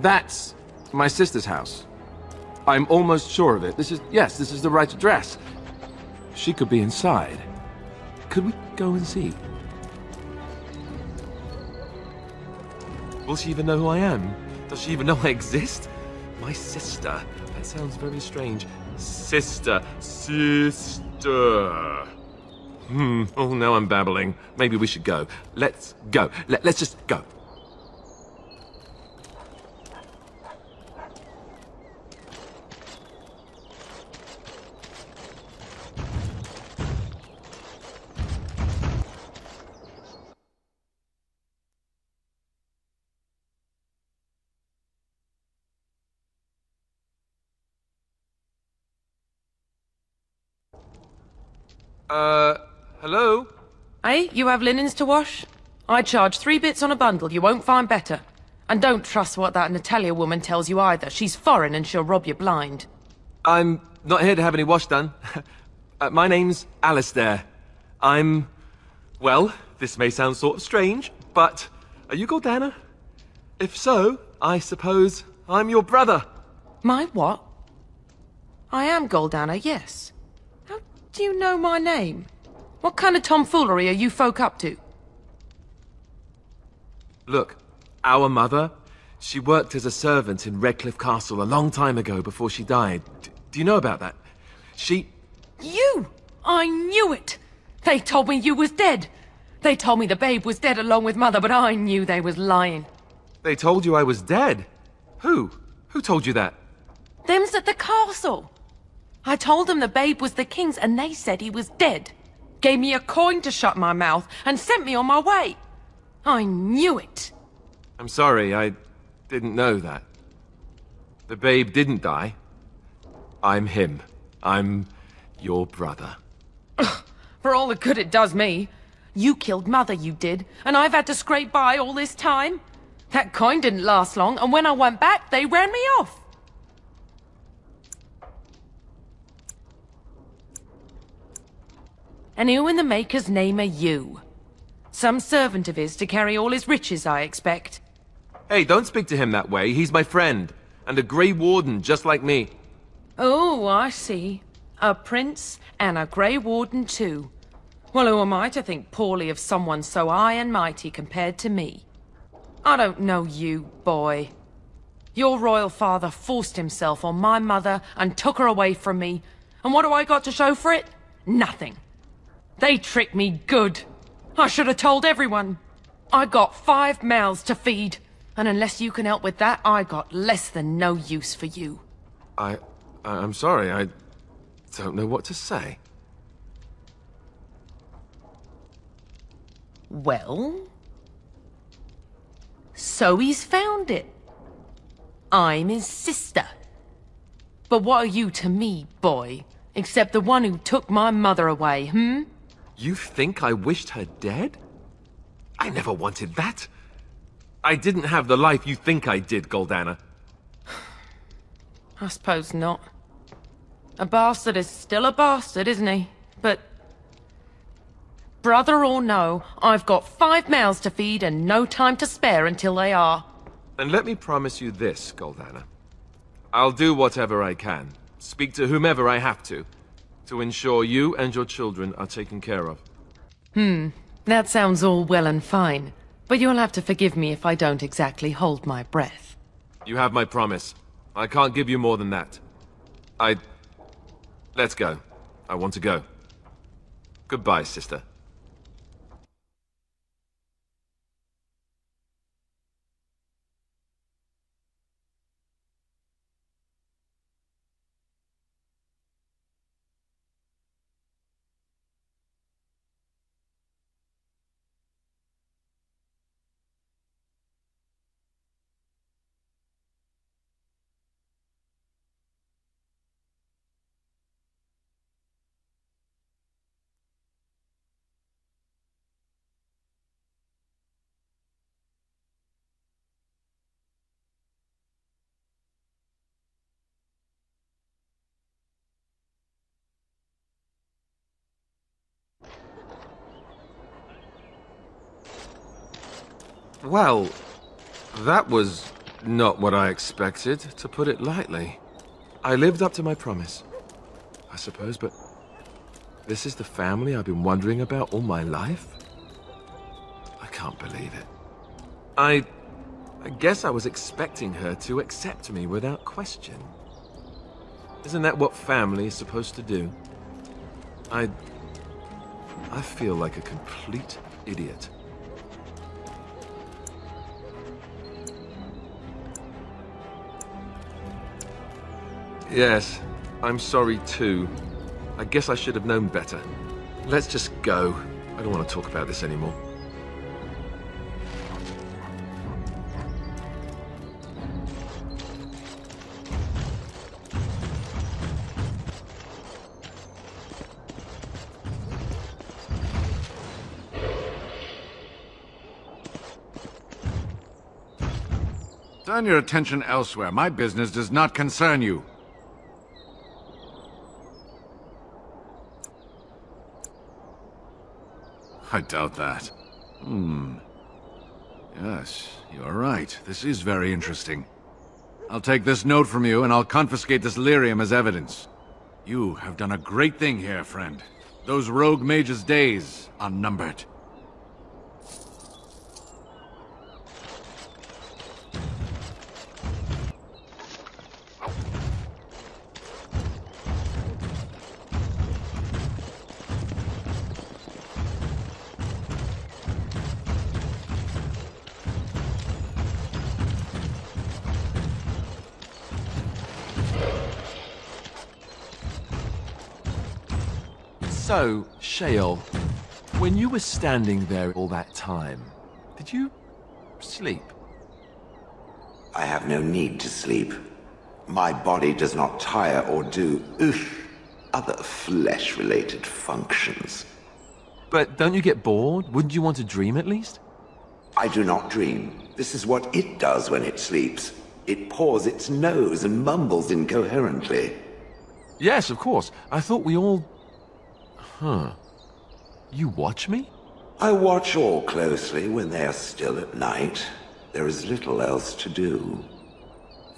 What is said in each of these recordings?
That's my sister's house. I'm almost sure of it. This is the right address. She could be inside. Could we go and see? Will she even know who I am? Does she even know I exist? My sister. That sounds very strange. Sister. Oh, now I'm babbling. Maybe we should go. Let's go. Let's just go. Hello? Hey, you have linens to wash? I charge 3 bits on a bundle, you won't find better. And don't trust what that Natalia woman tells you either. She's foreign and she'll rob you blind. I'm not here to have any wash done. My name's Alistair. Well, this may sound sort of strange, but are you Gordana? If so, I suppose I'm your brother. My what? I am Goldana, yes. How do you know my name? What kind of tomfoolery are you folk up to? Look, our mother, she worked as a servant in Redcliffe Castle a long time ago before she died. Do you know about that? You! I knew it! They told me you was dead. They told me the babe was dead along with mother, but I knew they was lying. They told you I was dead? Who? Who told you that? Them's at the castle. I told them the babe was the king's and they said he was dead. Gave me a coin to shut my mouth and sent me on my way. I knew it. I'm sorry, I didn't know that. The babe didn't die. I'm him. I'm your brother. For all the good it does me. You killed mother, you did, and I've had to scrape by all this time. That coin didn't last long, and when I went back, they ran me off. And who in the Maker's name are you? Some servant of his to carry all his riches, I expect. Hey, don't speak to him that way. He's my friend, and a Grey Warden just like me. Oh, I see. A prince and a Grey Warden too. Well, who am I to think poorly of someone so high and mighty compared to me? I don't know you, boy. Your royal father forced himself on my mother and took her away from me. And what do I got to show for it? Nothing. They tricked me good. I should have told everyone. I got 5 mouths to feed. And unless you can help with that, I got less than no use for you. I'm sorry, I don't know what to say. Well? So he's found it. I'm his sister. But what are you to me, boy? Except the one who took my mother away, hmm? You think I wished her dead? I never wanted that. I didn't have the life you think I did, Goldana. I suppose not. A bastard is still a bastard, isn't he? But... brother or no, I've got 5 mouths to feed and no time to spare until they are. And let me promise you this, Goldana. I'll do whatever I can, speak to whomever I have to ensure you and your children are taken care of. That sounds all well and fine. But you'll have to forgive me if I don't exactly hold my breath. You have my promise. I can't give you more than that. Let's go. I want to go. Goodbye, sister. Well, that was Not what I expected, to put it lightly. I lived up to my promise, I suppose, but this is the family I've been wondering about all my life? I can't believe it. I guess I was expecting her to accept me without question. Isn't that what family is supposed to do? I feel like a complete idiot. Yes, I'm sorry too. I guess I should have known better. Let's just go. I don't want to talk about this anymore. Turn your attention elsewhere. My business does not concern you. I doubt that. Yes, you're right. This is very interesting. I'll take this note from you, and I'll confiscate this lyrium as evidence. You have done a great thing here, friend. Those rogue mages' days are numbered. So, Sheol, when you were standing there all that time, did you sleep? I have no need to sleep. My body does not tire or do, other flesh-related functions. But don't you get bored? Wouldn't you want to dream at least? I do not dream. This is what it does when it sleeps. It paws its nose and mumbles incoherently. Yes, of course. I thought we all... Huh. You watch me? I watch all closely when they are still at night. There is little else to do.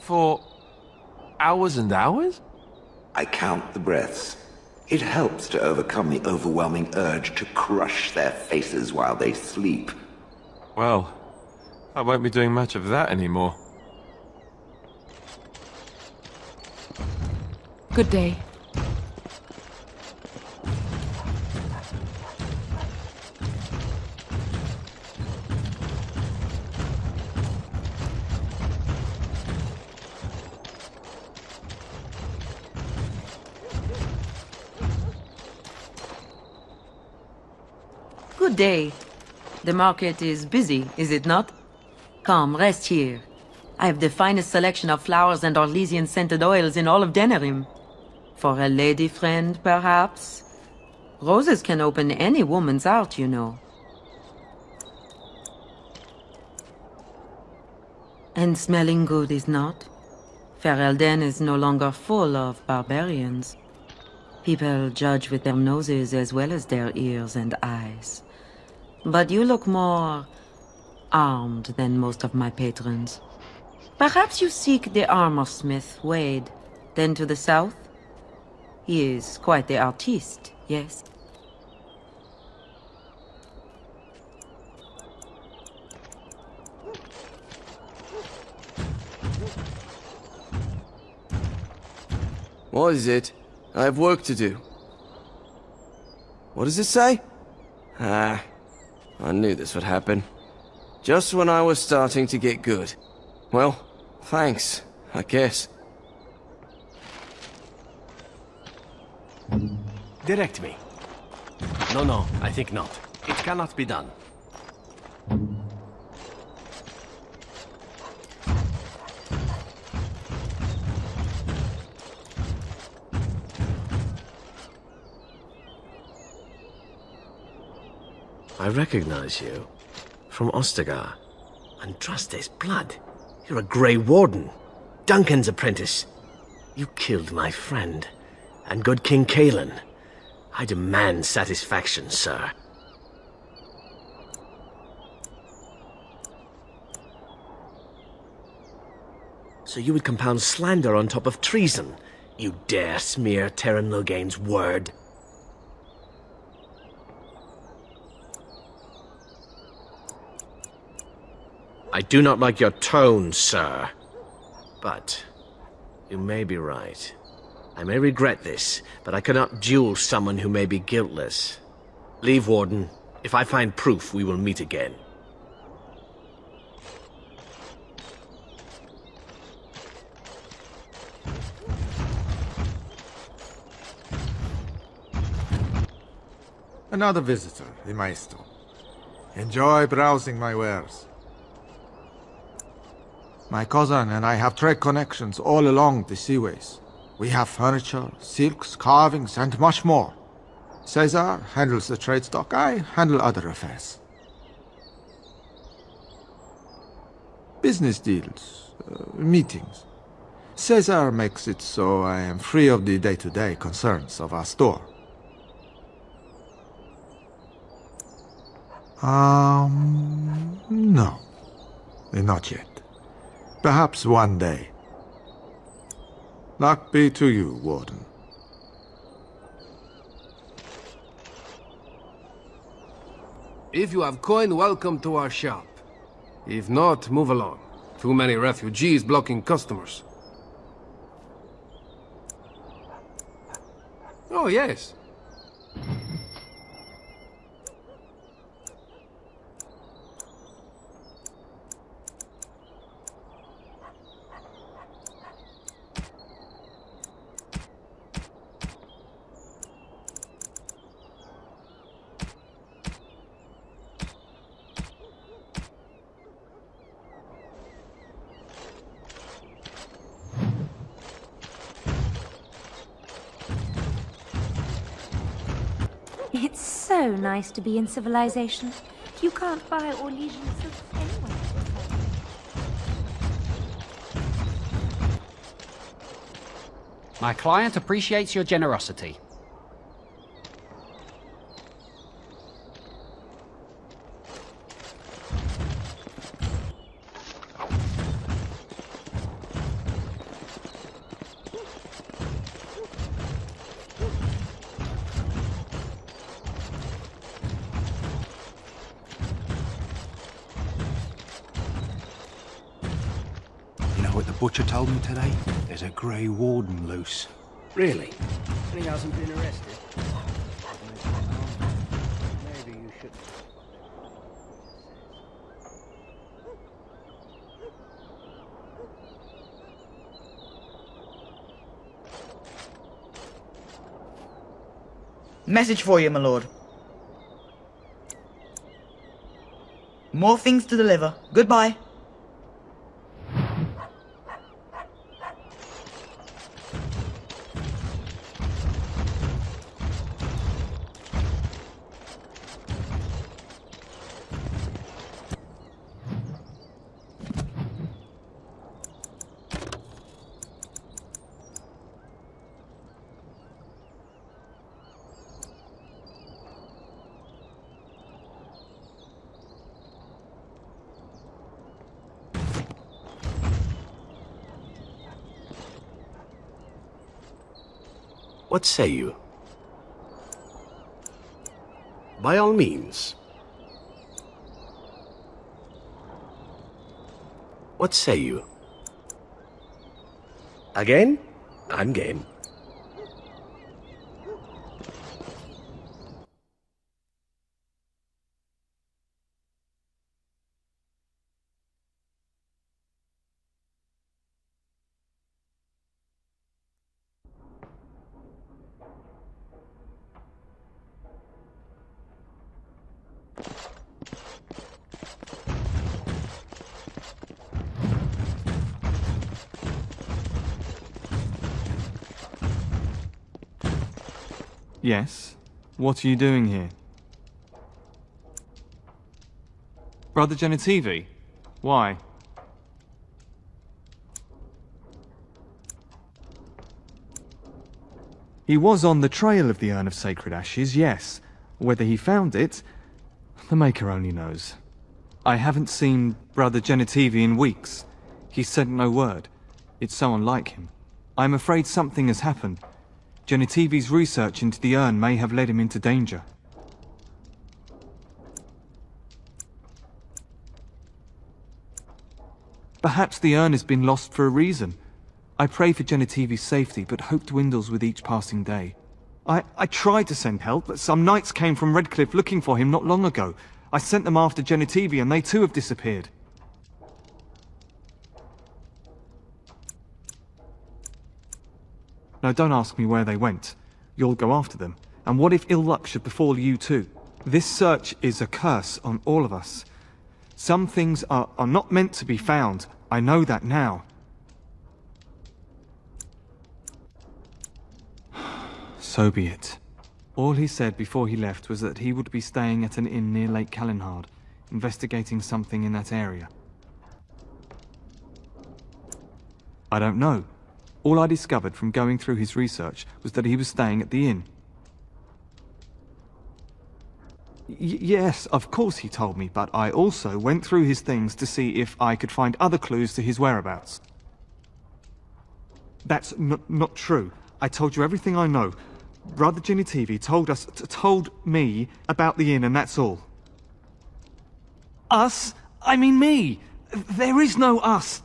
For hours and hours? I count the breaths. It helps to overcome the overwhelming urge to crush their faces while they sleep. Well, I won't be doing much of that anymore. Good day. Good day. The market is busy, is it not? Come, rest here. I have the finest selection of flowers and Orlesian-scented oils in all of Denerim. For a lady friend, perhaps? Roses can open any woman's heart, you know. And smelling good, is not? Ferelden is no longer full of barbarians. People judge with their noses as well as their ears and eyes. But you look more armed than most of my patrons. Perhaps you seek the armorsmith, Wade. Then to the south? He is quite the artiste, yes? What is it? I have work to do. What does it say? Ah, I knew this would happen. Just when I was starting to get good. Well, thanks, I guess. Direct me. No, I think not. It cannot be done. I recognize you. From Ostagar. Andraste's blood. You're a Grey Warden. Duncan's apprentice. You killed my friend. And good King Cailan. I demand satisfaction, sir. So you would compound slander on top of treason? You dare smear Teyrn Loghain's word? I do not like your tone, sir. But you may be right. I may regret this, but I cannot duel someone who may be guiltless. Leave, Warden. If I find proof, we will meet again. Another visitor, the Maestro. Enjoy browsing my wares. My cousin and I have trade connections all along the seaways. We have furniture, silks, carvings, and much more. Caesar handles the trade stock, I handle other affairs. Business deals, meetings. Caesar makes it so I am free of the day-to-day concerns of our store. No. Not yet. Perhaps one day. Luck be to you, Warden. If you have coin, welcome to our shop. If not, move along. Too many refugees blocking customers. Oh, yes. It's so nice to be in civilization. You can't buy Orlesian silk anywhere. My client appreciates your generosity. Butcher told me today, there's a Grey Warden loose. Really? And he hasn't been arrested? Maybe you should... Message for you, my lord. More things to deliver. Goodbye. What say you? By all means. What say you? Again? I'm game. Yes? What are you doing here? Brother Genitivi? Why? He was on the trail of the Urn of Sacred Ashes, yes. Whether he found it, the Maker only knows. I haven't seen Brother Genitivi in weeks. He sent no word. It's so unlike him. I'm afraid something has happened. Genetivi's research into the urn may have led him into danger. Perhaps the urn has been lost for a reason. I pray for Genetivi's safety, but hope dwindles with each passing day. I tried to send help, but some knights came from Redcliffe looking for him not long ago. I sent them after Genetivi, and they too have disappeared. Now don't ask me where they went. You'll go after them. And what if ill luck should befall you too? This search is a curse on all of us. Some things are not meant to be found. I know that now. So be it. All he said before he left was that he would be staying at an inn near Lake Calenhard, investigating something in that area. I don't know. All I discovered from going through his research was that he was staying at the inn. Yes, of course he told me, but I also went through his things to see if I could find other clues to his whereabouts. That's not true. I told you everything I know. Brother Genetivi told me about the inn, and that's all. Us? I mean me! There is no us!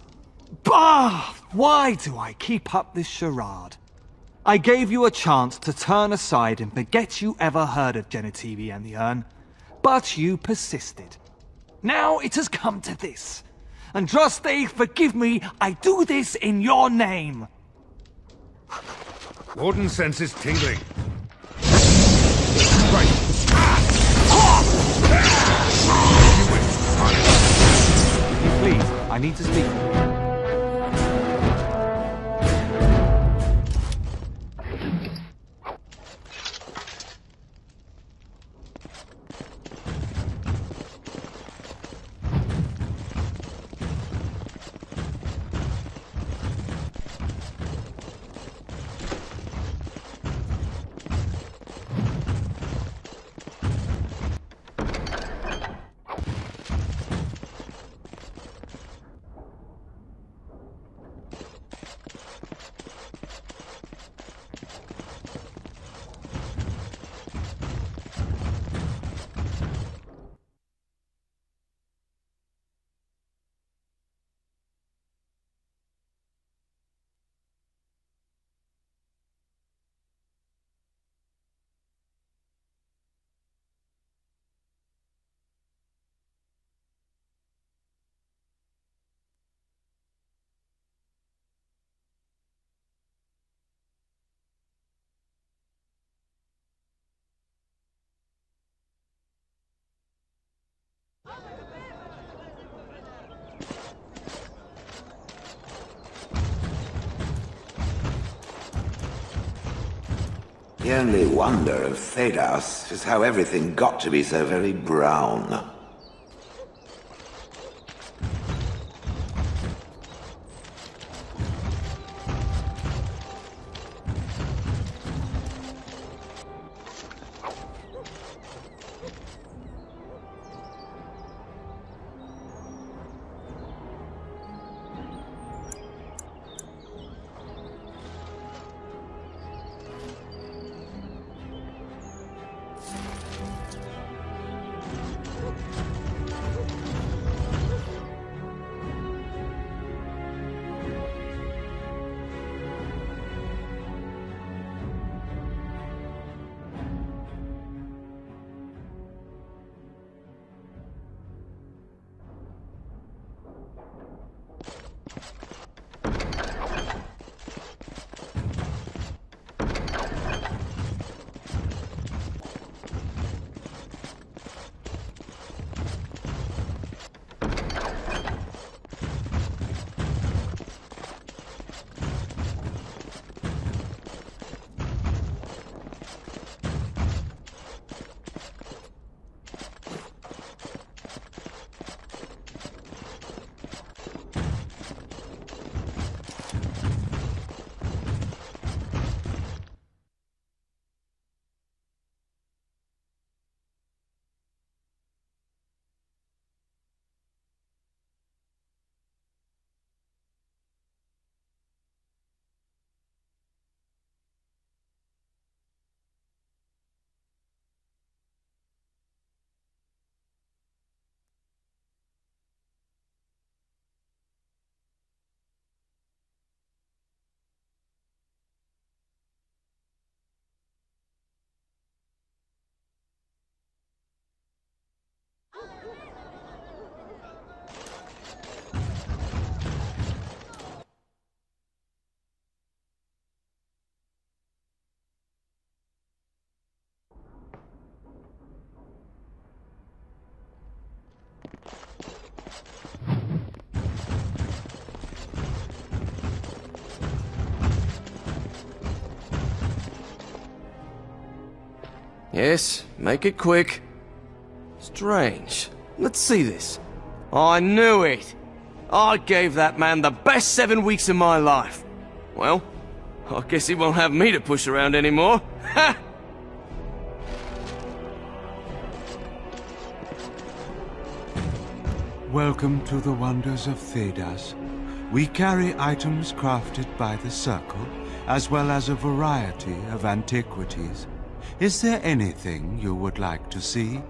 Bah! Why do I keep up this charade? I gave you a chance to turn aside and forget you ever heard of Genetivi and the urn, but you persisted. Now it has come to this. Andraste, forgive me, I do this in your name! Warden senses tingling. Please, I need to speak with you. The only wonder of Thedas is how everything got to be so very brown. Yes, make it quick. Strange. Let's see this. I knew it! I gave that man the best 7 weeks of my life. Well, I guess he won't have me to push around anymore. Ha! Welcome to the wonders of Thedas. We carry items crafted by the Circle, as well as a variety of antiquities. Is there anything you would like to see?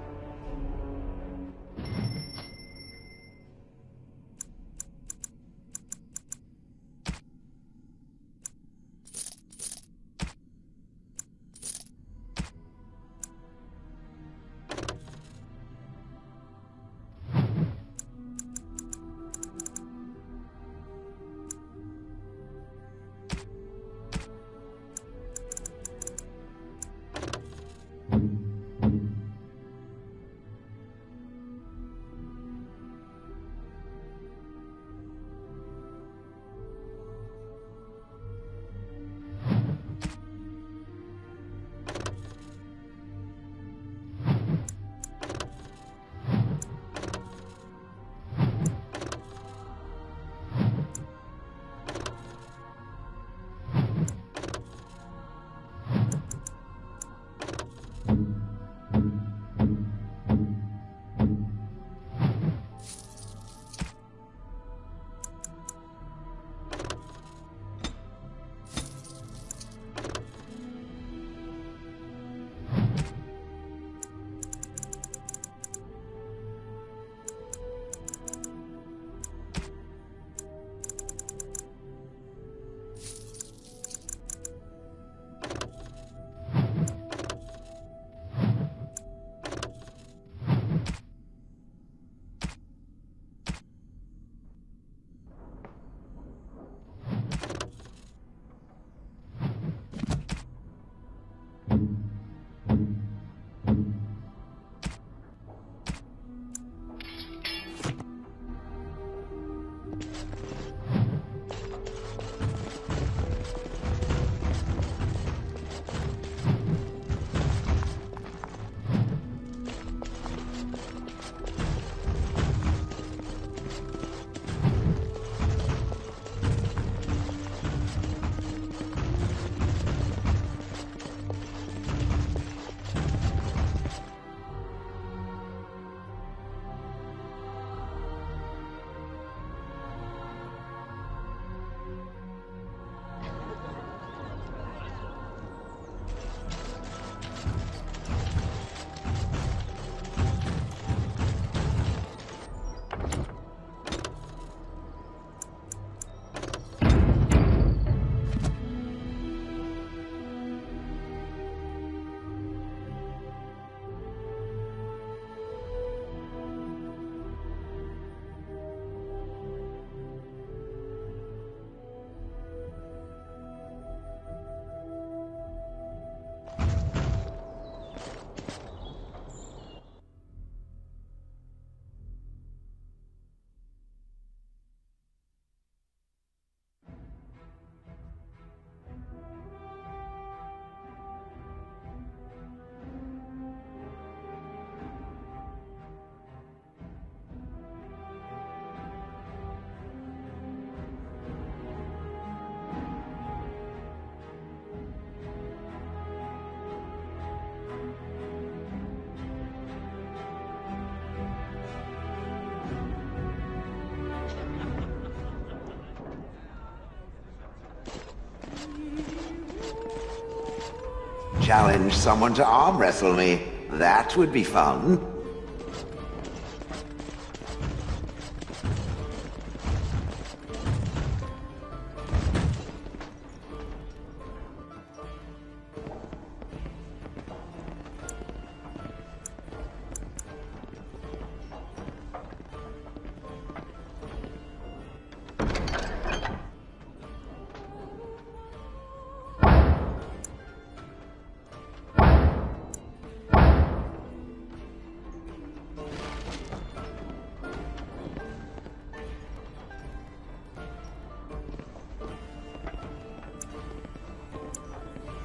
Challenge someone to arm wrestle me. That would be fun.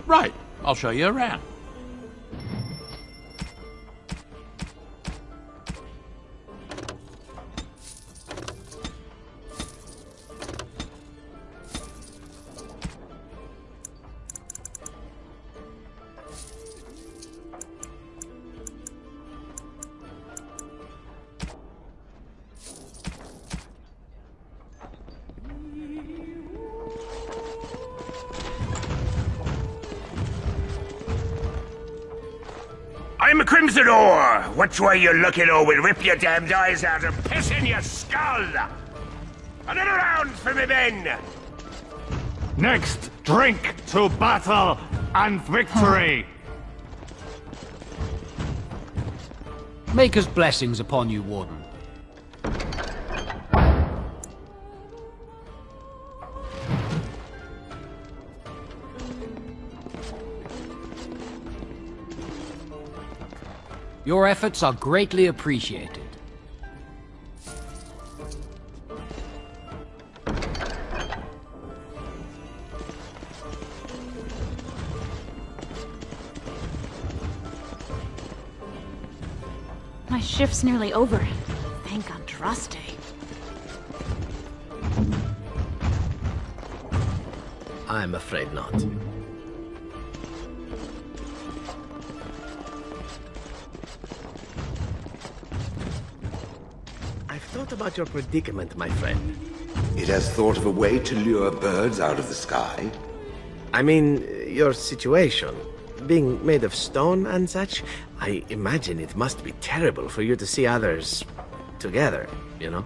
Right, I'll show you around. Crimson Ore! Which way you looking, or we'll rip your damned eyes out and piss in your skull! Another round for me men! Next, drink to battle and victory! Maker's blessings upon you, Warden. Your efforts are greatly appreciated. My shift's nearly over. Thank Andraste. I'm afraid not. I've thought about your predicament, my friend. It has thought of a way to lure birds out of the sky? I mean, your situation. Being made of stone and such, I imagine it must be terrible for you to see others together, you know?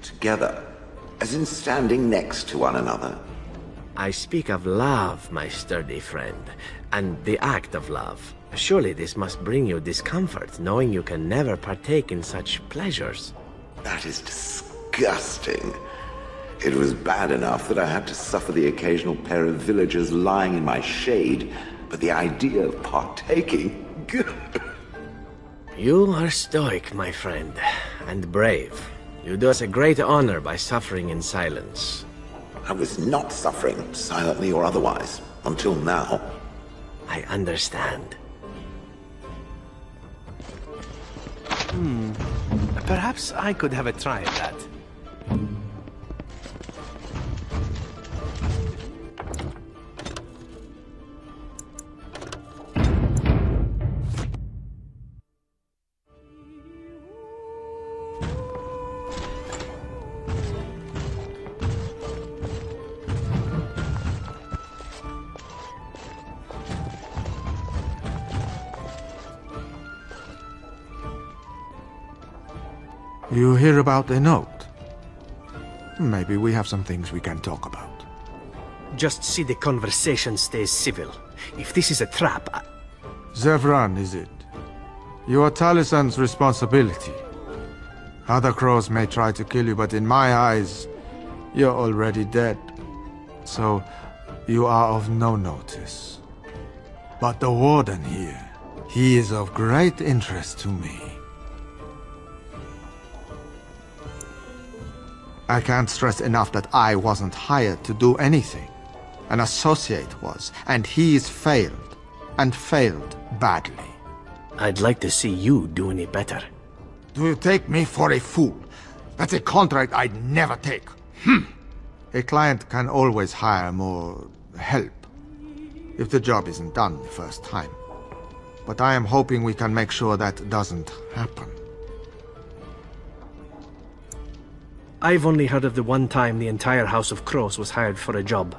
Together? As in standing next to one another? I speak of love, my sturdy friend, and the act of love. Surely this must bring you discomfort, knowing you can never partake in such pleasures. That is disgusting. It was bad enough that I had to suffer the occasional pair of villagers lying in my shade, but the idea of partaking... You are stoic, my friend, and brave. You do us a great honor by suffering in silence. I was not suffering, silently or otherwise, until now. I understand. Perhaps I could have a try at that. You hear about the note? Maybe we have some things we can talk about. Just see the conversation stays civil. If this is a trap, Zevran, is it? You are Talisan's responsibility. Other crows may try to kill you, but in my eyes, you're already dead. So, you are of no notice. But the Warden here, he is of great interest to me. I can't stress enough that I wasn't hired to do anything. An associate was, and he's failed. And failed badly. I'd like to see you do any better. Do you take me for a fool? That's a contract I'd never take. A client can always hire more help if the job isn't done the first time. But I am hoping we can make sure that doesn't happen. I've only heard of the one time the entire House of Crows was hired for a job.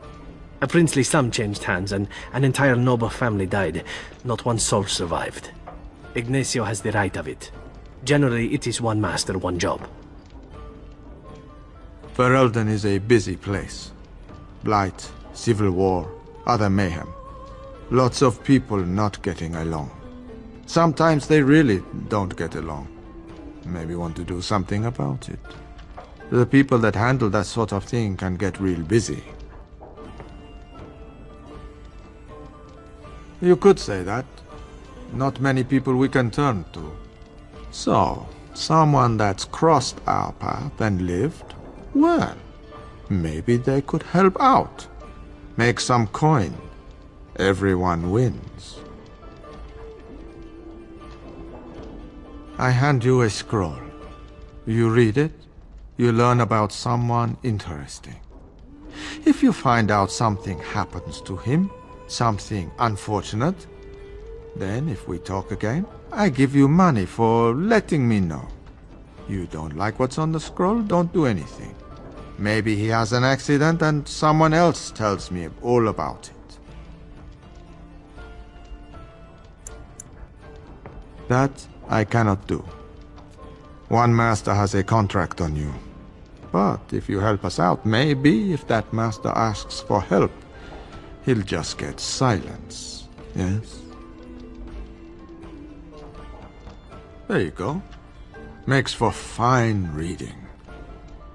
A princely sum changed hands and an entire noble family died. Not one soul survived. Ignacio has the right of it. Generally, it is one master, one job. Ferelden is a busy place. Blight, civil war, other mayhem. Lots of people not getting along. Sometimes they really don't get along. Maybe want to do something about it. The people that handle that sort of thing can get real busy. You could say that. Not many people we can turn to. So, someone that's crossed our path and lived, well, maybe they could help out. Make some coin. Everyone wins. I hand you a scroll. You read it, you learn about someone interesting. If you find out something happens to him, something unfortunate, then if we talk again, I give you money for letting me know. You don't like what's on the scroll, don't do anything. Maybe he has an accident and someone else tells me all about it. That I cannot do. One master has a contract on you. But if you help us out, maybe if that master asks for help, he'll just get silence. Yes? There you go. Makes for fine reading.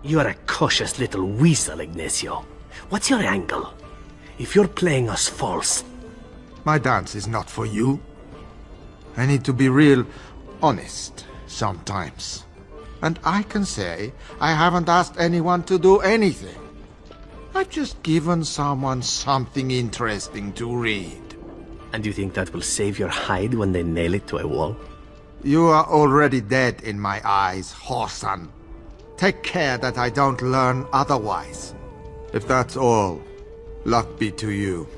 You're a cautious little weasel, Ignacio. What's your angle? If you're playing us false... My dance is not for you. I need to be real honest sometimes. And I can say I haven't asked anyone to do anything. I've just given someone something interesting to read. And you think that will save your hide when they nail it to a wall? You are already dead in my eyes, Horsan. Take care that I don't learn otherwise. If that's all, luck be to you.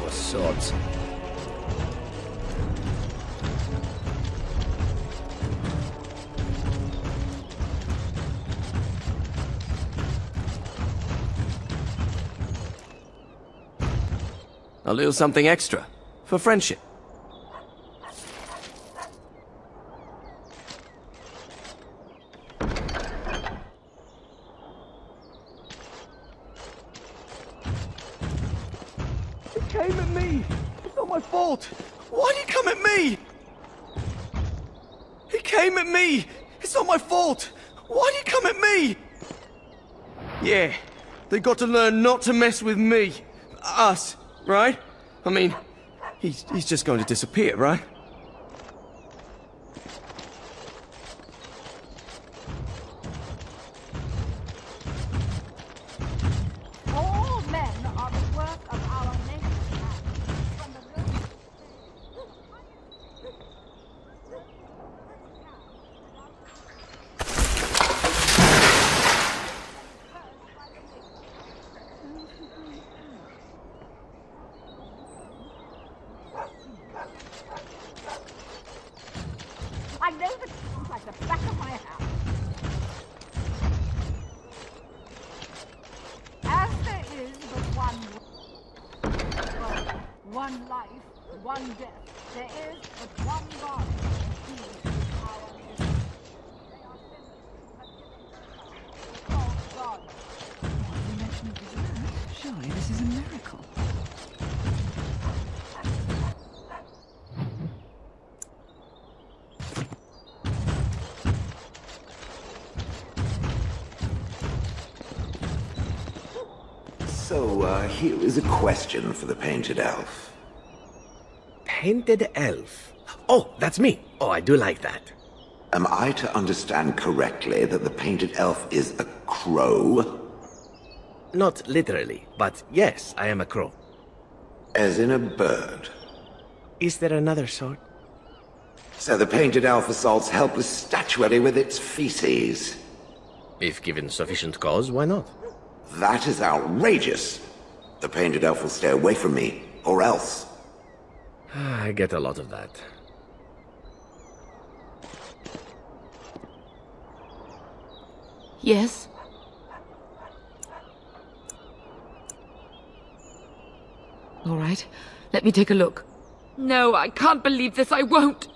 Swords. A little something extra for friendship. Came at me! It's not my fault! Why'd he come at me? He came at me! It's not my fault! Why'd he come at me? Yeah, they got to learn not to mess with me. Us, right? I mean, he's just going to disappear, right? All men are the work of our nation's hands. From the I know the truth like the back of my hand. As there is but one life, one death, there is but one God. He is our mission. They are sinners who have given false gods. You mentioned dessert. Surely this is a miracle. So, here is a question for the Painted Elf. Painted Elf? Oh, that's me. Oh, I do like that. Am I to understand correctly that the Painted Elf is a crow? Not literally, but yes, I am a crow. As in a bird? Is there another sort? So the Painted Elf assaults helpless statuary with its feces? If given sufficient cause, why not? That is outrageous. The Painted Elf will stay away from me, or else. I get a lot of that. Yes? All right, let me take a look. No, I can't believe this. I won't.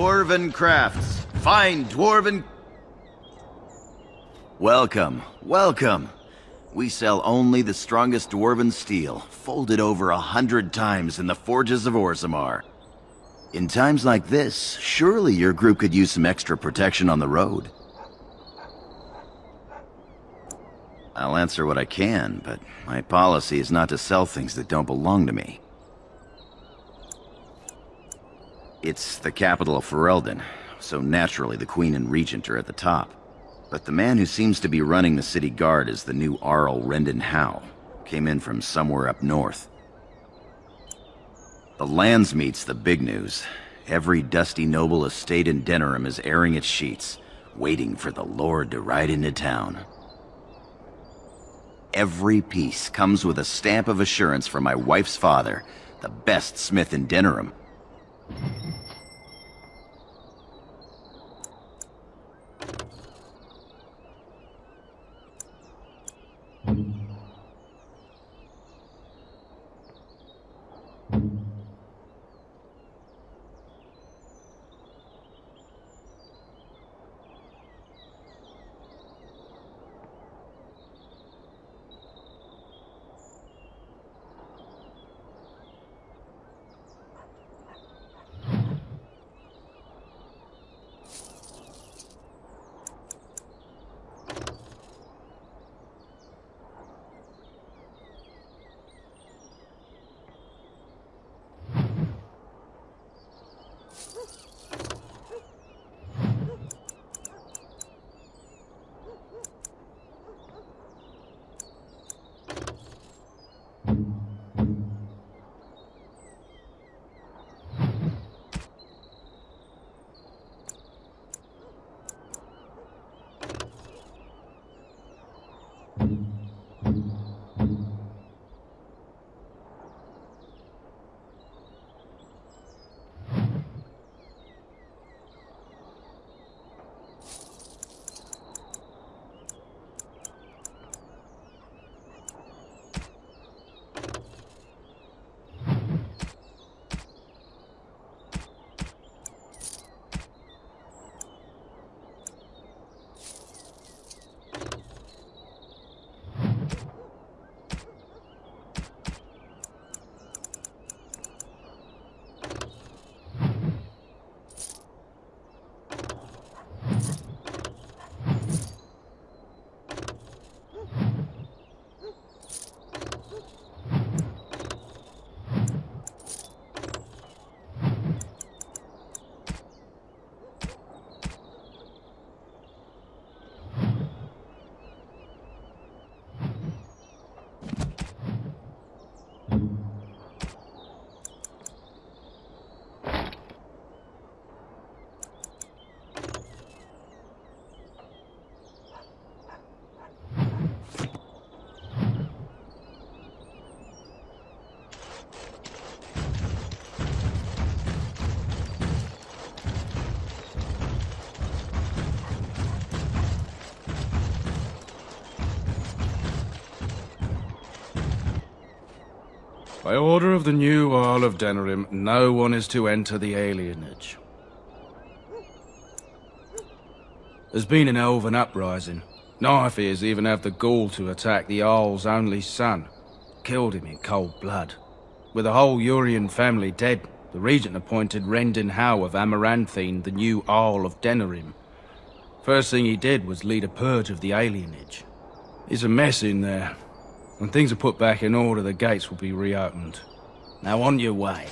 Dwarven crafts. Fine dwarven... Welcome, welcome. We sell only the strongest dwarven steel, folded over 100 times in the forges of Orzammar. In times like this, surely your group could use some extra protection on the road. I'll answer what I can, but my policy is not to sell things that don't belong to me. It's the capital of Ferelden, so naturally the Queen and Regent are at the top. But the man who seems to be running the city guard is the new Arl Rendon Howe. Came in from somewhere up north. The Landsmeet's the big news. Every dusty noble estate in Denerim is airing its sheets, waiting for the Lord to ride into town. Every piece comes with a stamp of assurance from my wife's father, the best smith in Denerim. By order of the new Earl of Denerim, no one is to enter the alienage. There's been an elven uprising. Knife-ears even have the gall to attack the Earl's only son. Killed him in cold blood. With the whole Urian family dead, the regent appointed Rendin Howe of Amaranthine the new Earl of Denerim. First thing he did was lead a purge of the alienage. It's a mess in there. When things are put back in order, the gates will be reopened. Now on your way.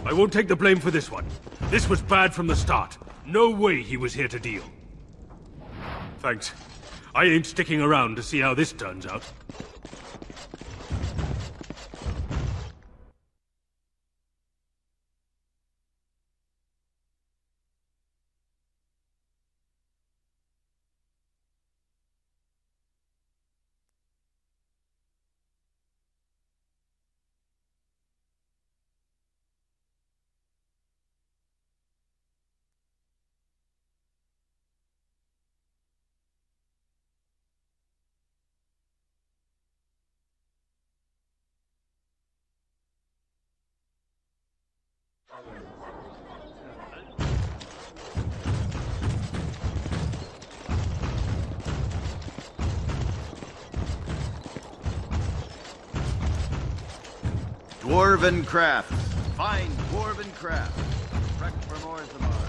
I won't take the blame for this one. This was bad from the start. No way he was here to deal. Thanks. I ain't sticking around to see how this turns out. Dwarven crafts. Fine dwarven crafts. Wrecked from Orzammar.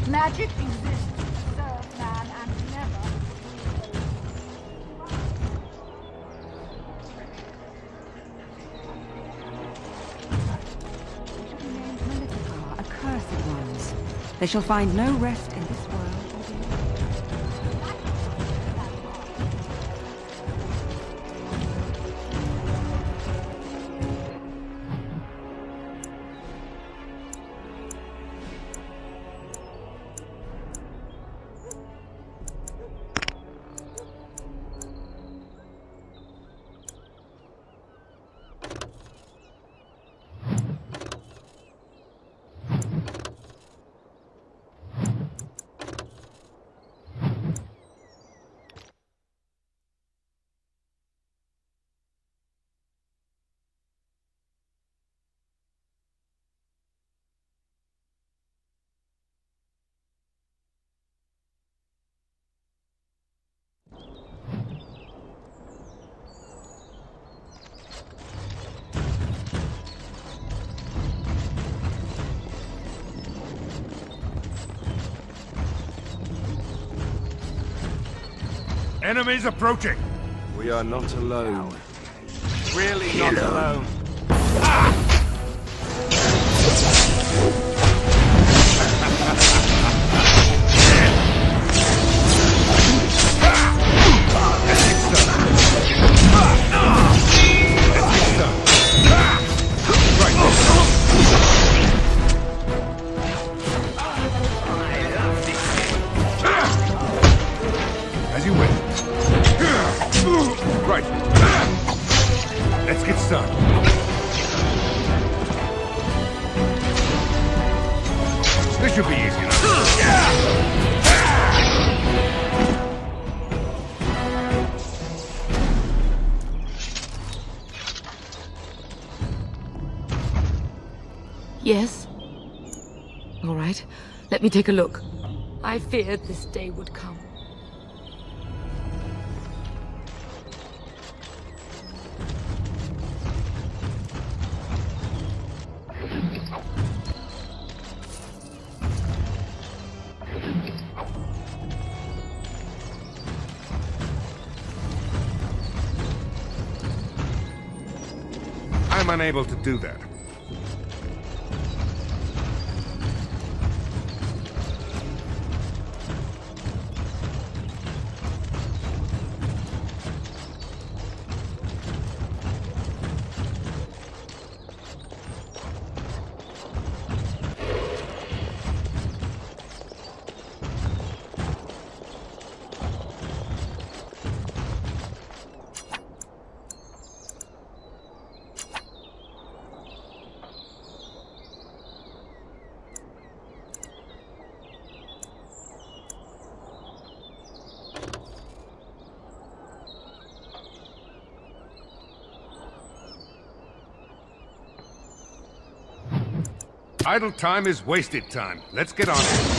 Magic exists to serve man and never. Accursed ones. They shall find no rest in this world. Enemies approaching! We are not alone. Really not alone. As you wish. Right. Let's get started. This should be easy enough. Yes? All right. Let me take a look. I feared this day would come. I'm unable to do that. Idle time is wasted time. Let's get on it.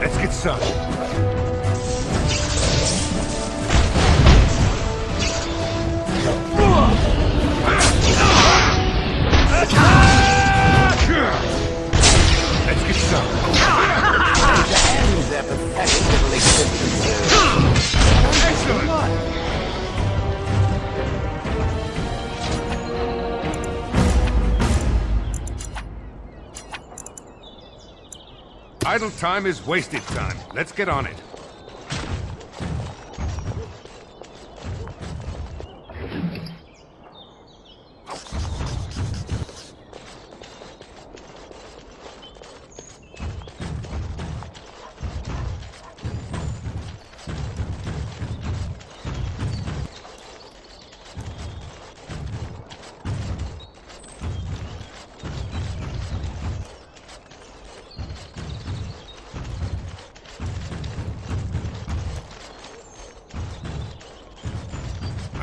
Let's get started. Let's get started. Excellent. Idle time is wasted time. Let's get on it.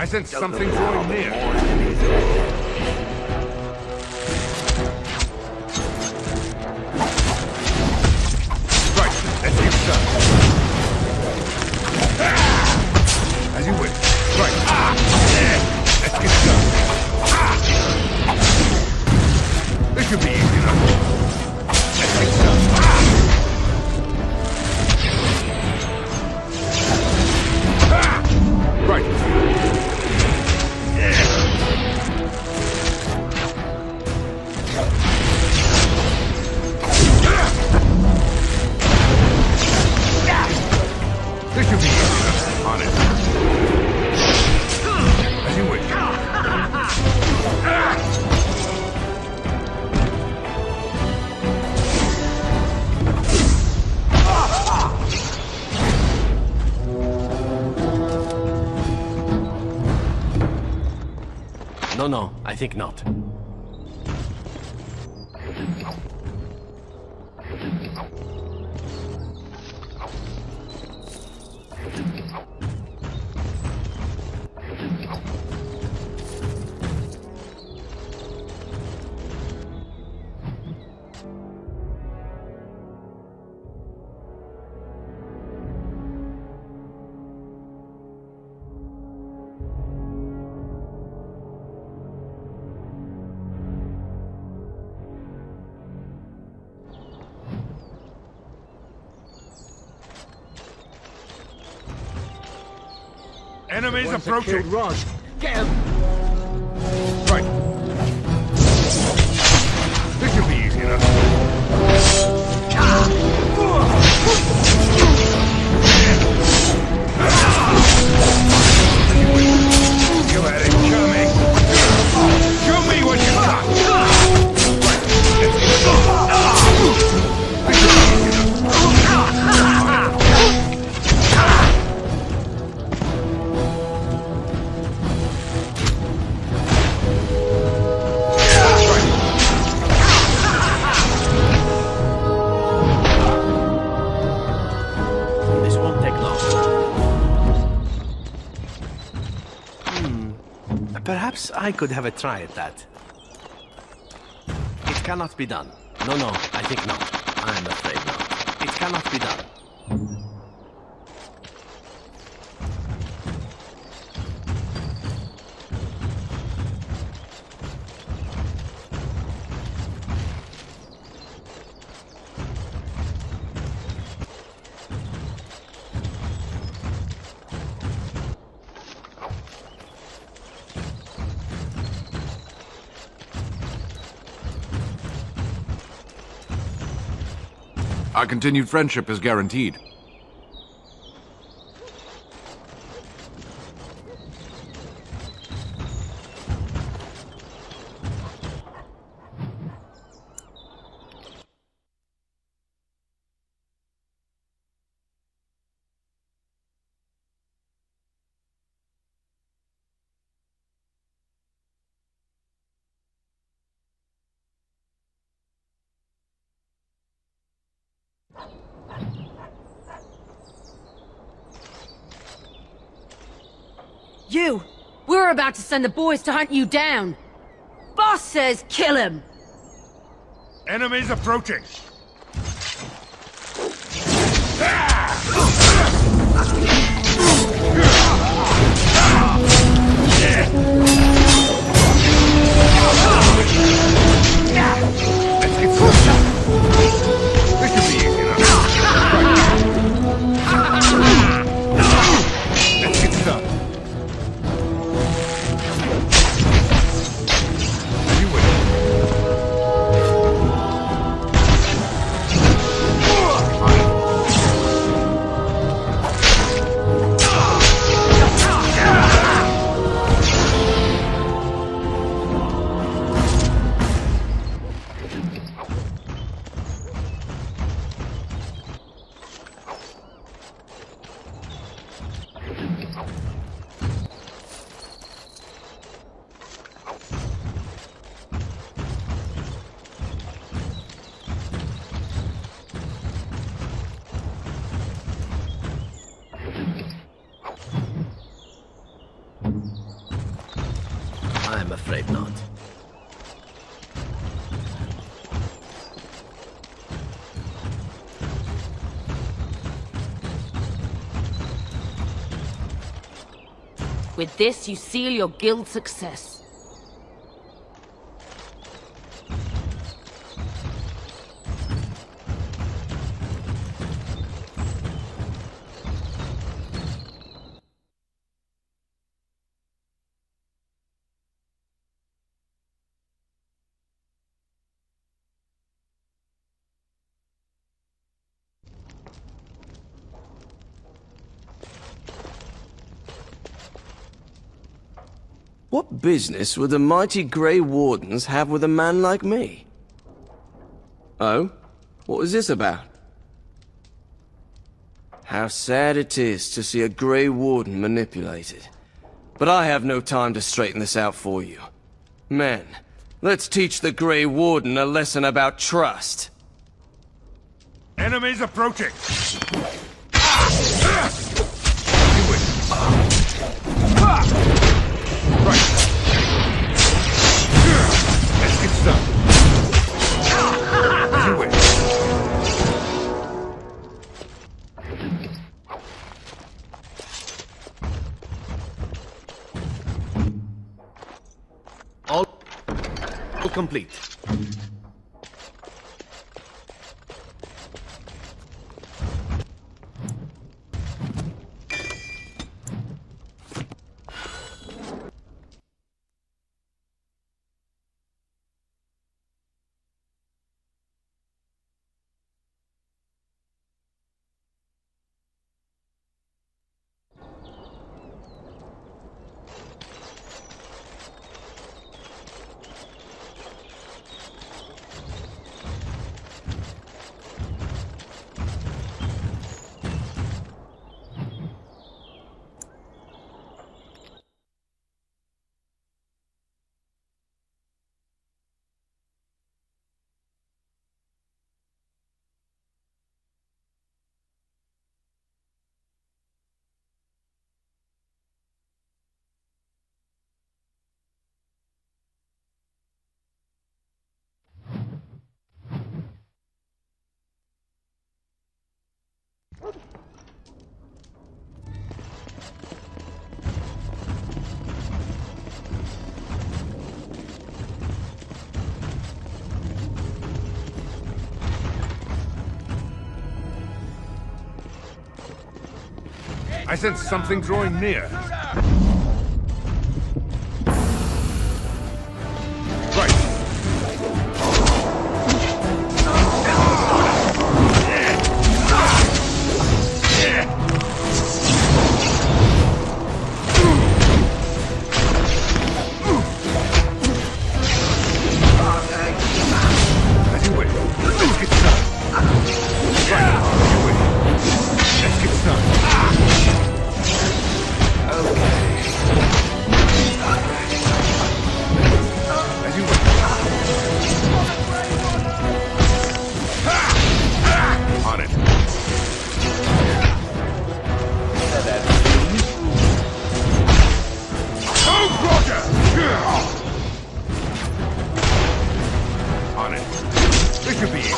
I sense something drawing near. Right, let's get started. As you wish. Right. Let's get started. This should be easy enough. Let's get started. Right. This should be easy enough. On it. As you wish. No, I think not. Enemies approaching. Rod. Get him. Right. This should be easy enough. won't take long. Perhaps I could have a try at that. It cannot be done. No, I think not. I'm afraid not. It cannot be done. Our continued friendship is guaranteed. You! We're about to send the boys to hunt you down! Boss says kill him! Enemies approaching! Let's get closer! This should be easy enough. Let's get started. I'm afraid not. With this, you seal your guild's success. What business would the mighty Grey Wardens have with a man like me? Oh? What was this about? How sad it is to see a Grey Warden manipulated. But I have no time to straighten this out for you. Men, let's teach the Grey Warden a lesson about trust. Enemies approaching! Right. Let's get started. As you wish. All complete. I sense something drawing near. Right. As you wish. Let's get started. Right. As you wish. Let's get started. As you wish. On it. Oh, Roger! On it. This should be easy.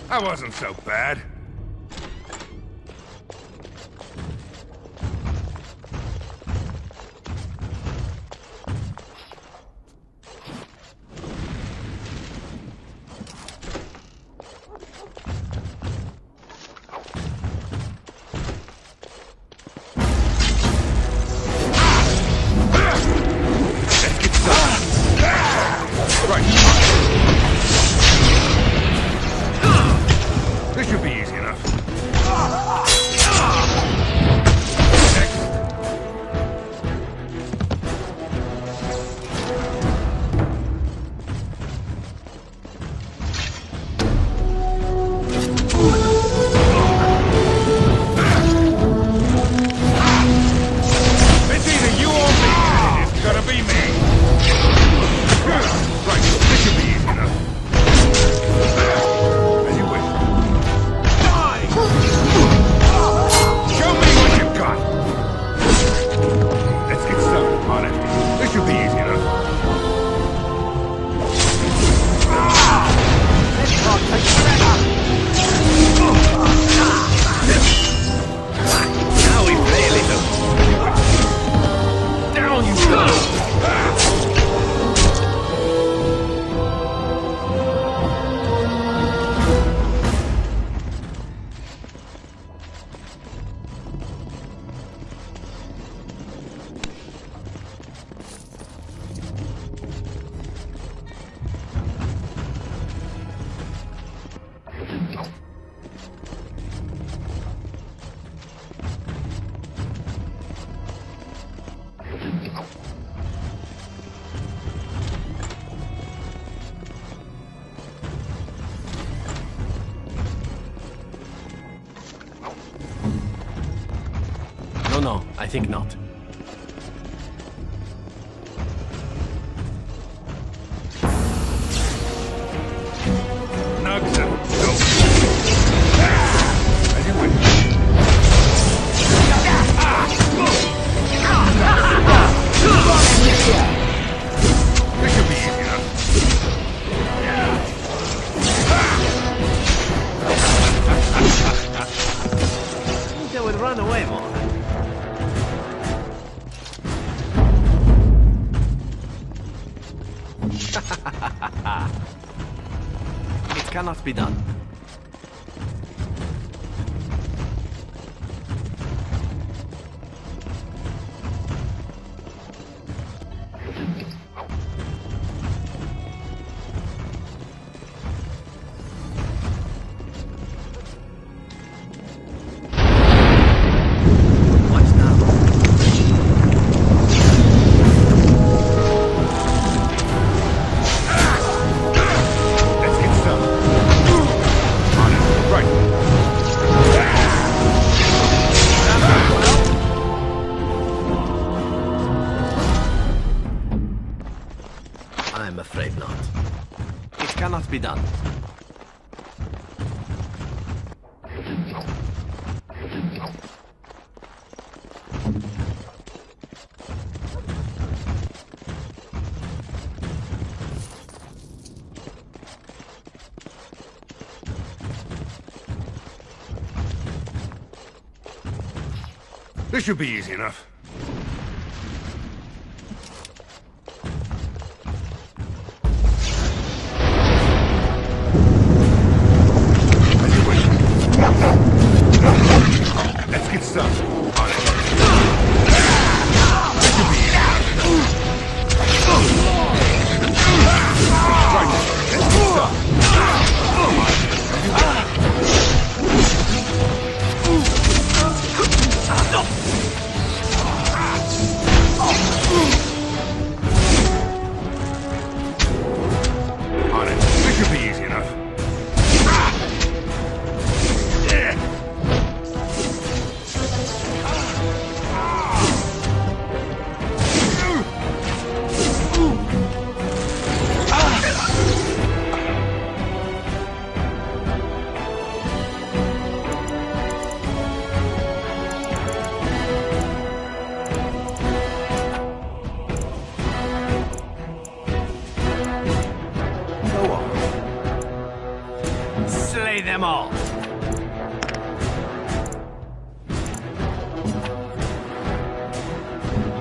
That wasn't so bad. Let's get started. Right. This should be easy enough. Next. It's either you or me, and it's gonna be me. Right, this should be easy enough. As you wish. Show me what you've got! Let's get started on it. This should be easy enough. This part takes forever! Now we play a little. Down you go! No, I think not. Nugs and go. As you wish. This should be easy enough. They would run away more. It cannot be done. I'm afraid not. It cannot be done. This should be easy enough. Let's get started. On it. This should be easy enough. Right. Let's get started. On it. This should be easy enough. Slay them all!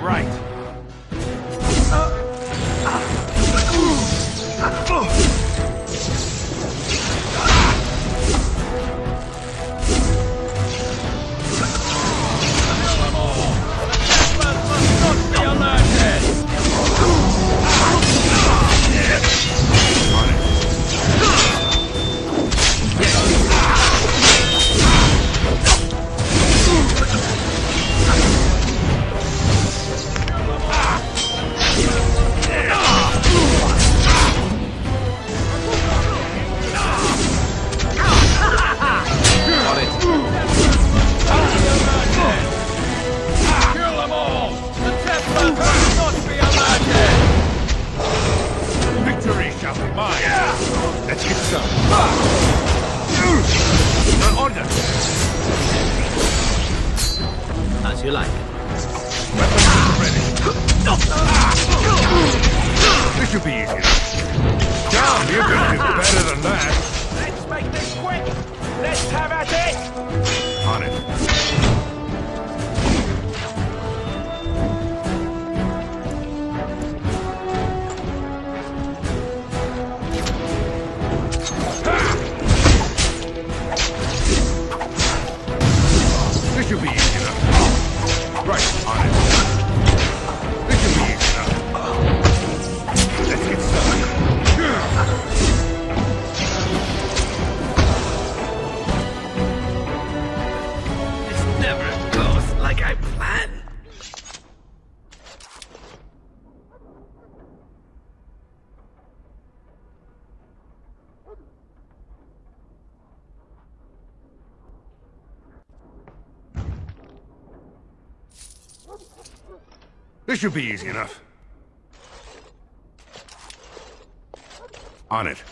Right. Victory shall be mine. Let's get started. Your order. As you like. Weapons ready. This should be easy enough. Damn, you can do better than that. Let's make this quick! Let's have at it! On it. This should be easy enough. Right, on it. This should be easy enough. Let's get started. This never goes like I planned. This should be easy enough. On it.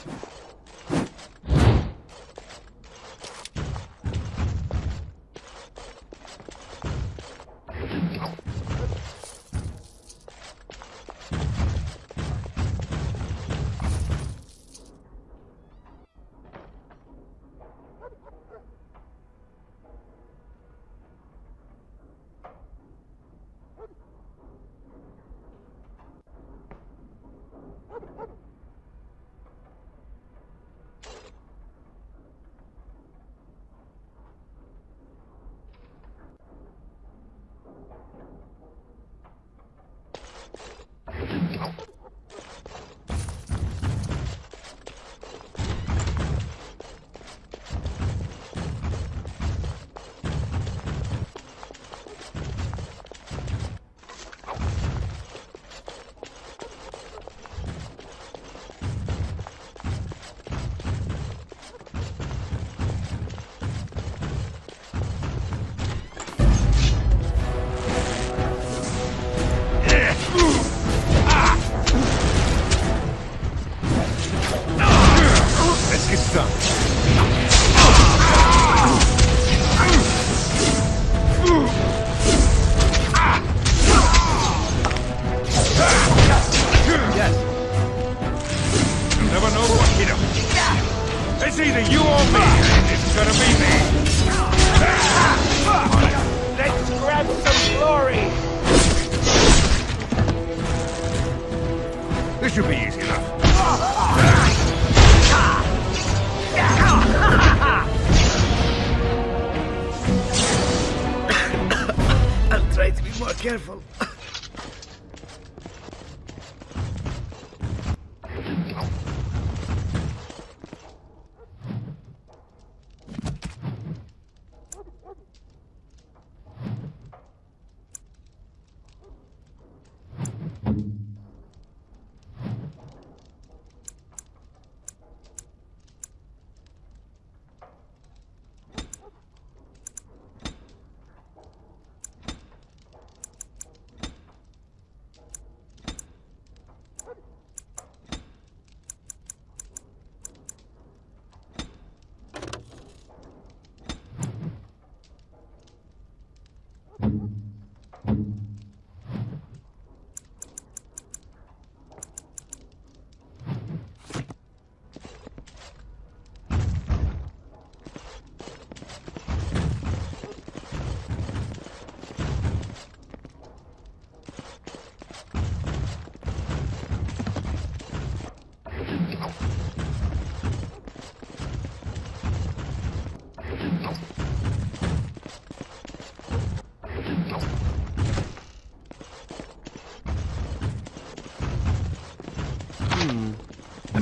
careful.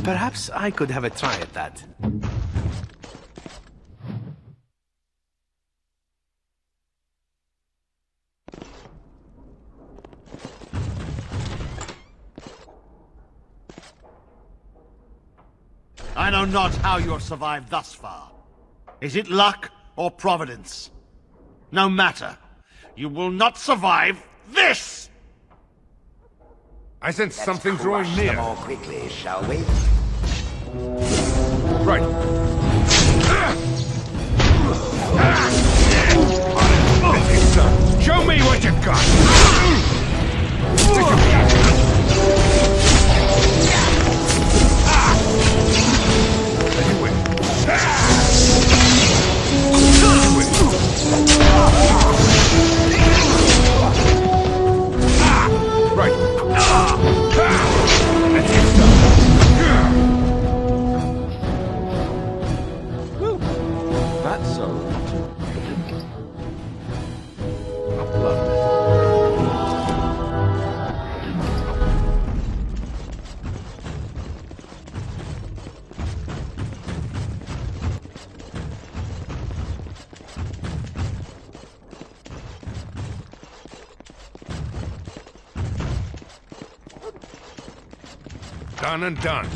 Perhaps I could have a try at that. I know not how you have survived thus far. Is it luck or providence? No matter. You will not survive this! I sense something drawing near. More quickly, shall we? Right. Show me what you got. That's so. Done and done.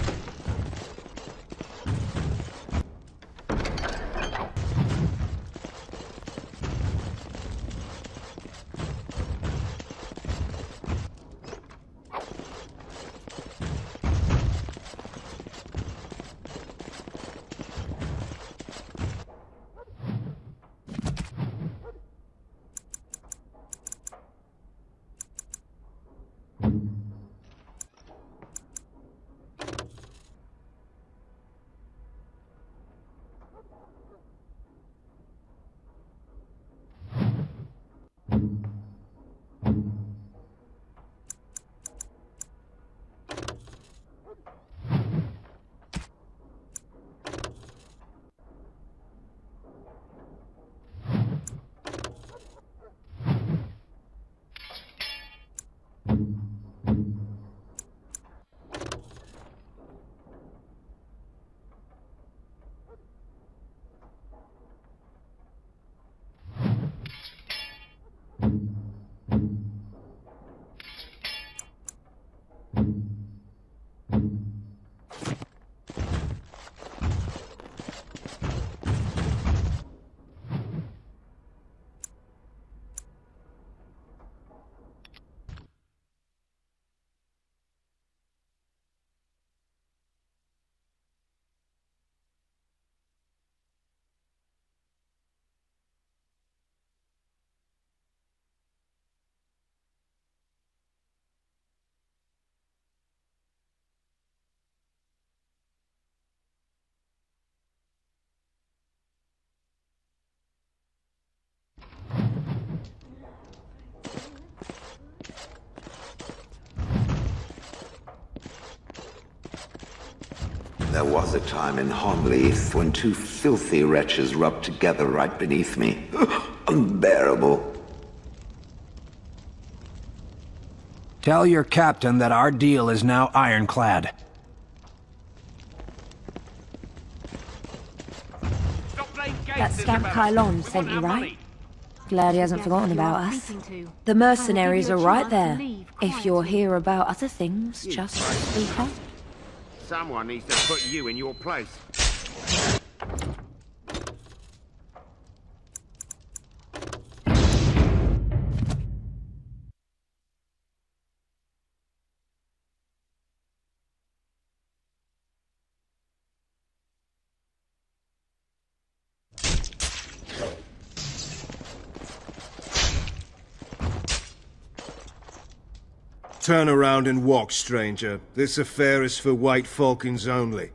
There was a time in Honleith when two filthy wretches rubbed together right beneath me. Unbearable. Tell your captain that our deal is now ironclad. That scamp Kylon sent you, right? Glad he hasn't forgotten about us. The mercenaries are right there. If you're here about other things, just speak up. Someone needs to put you in your place. Turn around and walk, stranger. This affair is for White Falcons only.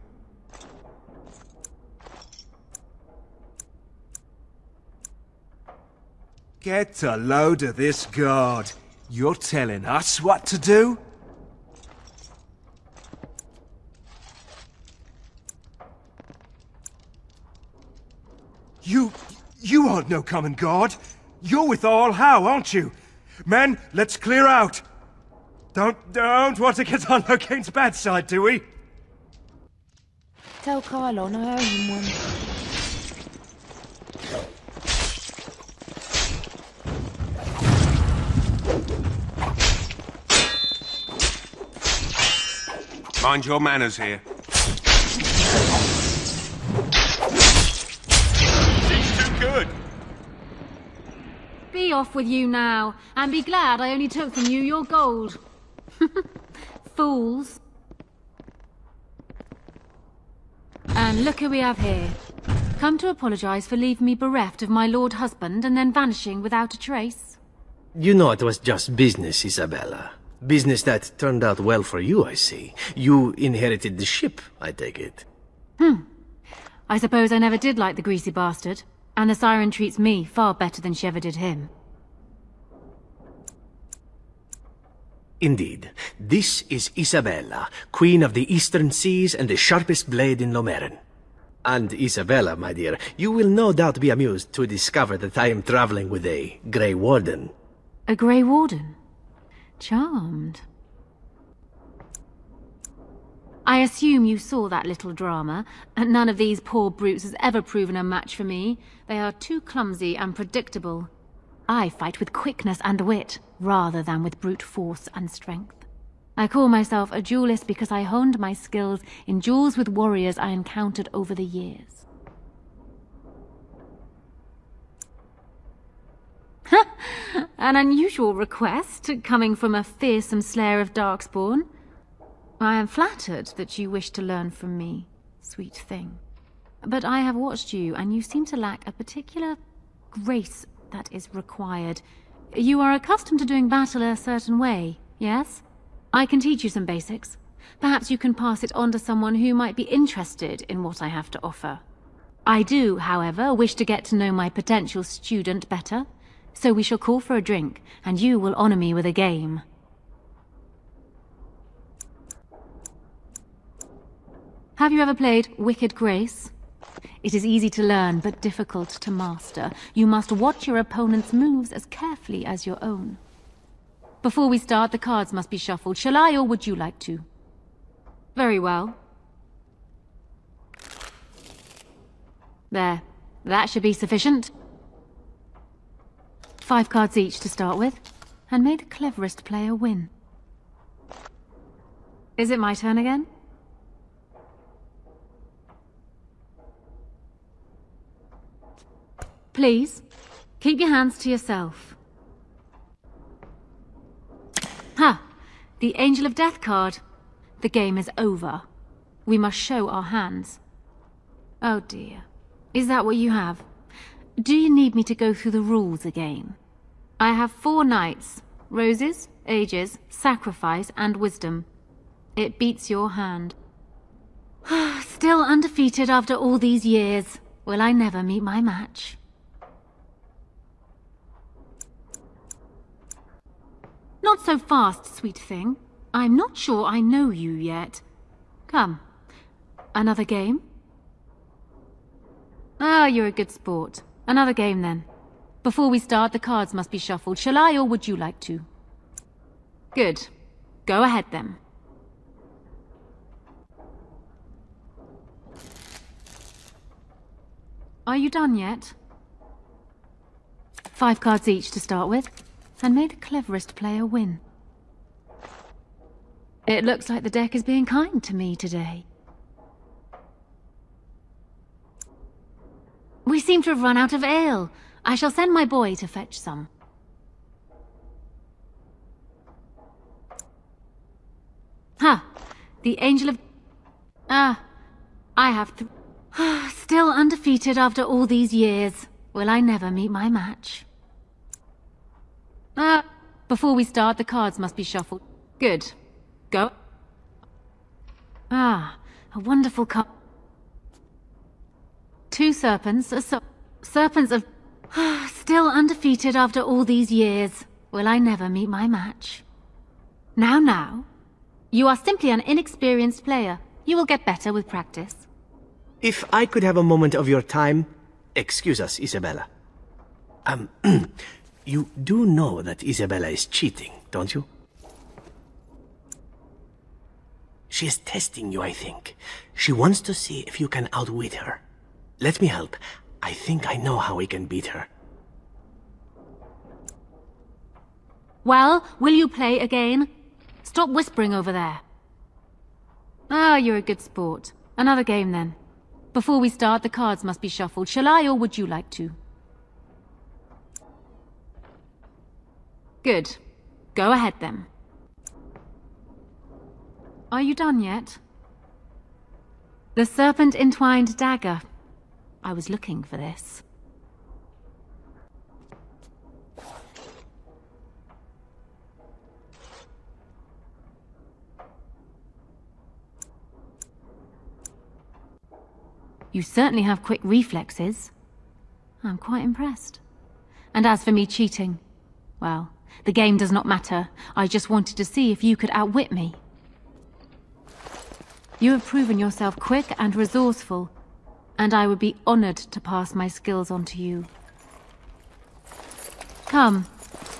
Get a load of this guard. You're telling us what to do? You aren't no common guard. You're with All How, aren't you? Men, let's clear out. Don't want to get on Locane's bad side, do we? Tell Kylon I owe him one. Mind your manners here. She's too good. Be off with you now, and be glad I only took from you your gold. Fools. And look who we have here. Come to apologize for leaving me bereft of my lord husband and then vanishing without a trace. You know it was just business, Isabella. Business that turned out well for you, I see. You inherited the ship, I take it. I suppose I never did like the greasy bastard, and the siren treats me far better than she ever did him. Indeed. This is Isabella, Queen of the Eastern Seas and the sharpest blade in Lomerin. And Isabella, my dear, you will no doubt be amused to discover that I am traveling with a Grey Warden. A Grey Warden? Charmed. I assume you saw that little drama, and none of these poor brutes has ever proven a match for me. They are too clumsy and predictable. I fight with quickness and wit, rather than with brute force and strength. I call myself a duelist because I honed my skills in duels with warriors I encountered over the years. An unusual request, coming from a fearsome slayer of Darkspawn. I am flattered that you wish to learn from me, sweet thing. But I have watched you, and you seem to lack a particular grace that is required. You are accustomed to doing battle a certain way, yes? I can teach you some basics. Perhaps you can pass it on to someone who might be interested in what I have to offer. I do, however, wish to get to know my potential student better, so we shall call for a drink, and you will honor me with a game. Have you ever played Wicked Grace? It is easy to learn, but difficult to master. You must watch your opponent's moves as carefully as your own. Before we start, the cards must be shuffled. Shall I, or would you like to? Very well. There. That should be sufficient. 5 cards each to start with, and may the cleverest player win. Is it my turn again? Please, keep your hands to yourself. Ha! The Angel of Death card. The game is over. We must show our hands. Oh dear. Is that what you have? Do you need me to go through the rules again? I have 4 knights. Roses, ages, sacrifice, and wisdom. It beats your hand. Still undefeated after all these years. Will I never meet my match? Not so fast, sweet thing. I'm not sure I know you yet. Come. Another game? Ah, you're a good sport. Another game, then. Before we start, the cards must be shuffled. Shall I, or would you like to? Good. Go ahead then. Are you done yet? 5 cards each to start with, and may the cleverest player win. It looks like the deck is being kind to me today. We seem to have run out of ale. I shall send my boy to fetch some. Ha! The Angel of... I have still undefeated after all these years. Will I never meet my match? Before we start, the cards must be shuffled. Good. Go. A wonderful card. 2 serpents, serpents of... Still undefeated after all these years. Will I never meet my match? Now. You are simply an inexperienced player. You will get better with practice. If I could have a moment of your time... Excuse us, Isabella. You do know that Isabella is cheating, don't you? She is testing you, I think. She wants to see if you can outwit her. Let me help. I think I know how we can beat her. Well, will you play again? Stop whispering over there. You're a good sport. Another game then. Before we start, the cards must be shuffled. Shall I, or would you like to? Good. Go ahead then. Are you done yet? The serpent-entwined dagger. I was looking for this. You certainly have quick reflexes. I'm quite impressed. And as for me cheating, well, the game does not matter. I just wanted to see if you could outwit me. You have proven yourself quick and resourceful, and I would be honored to pass my skills on to you. Come,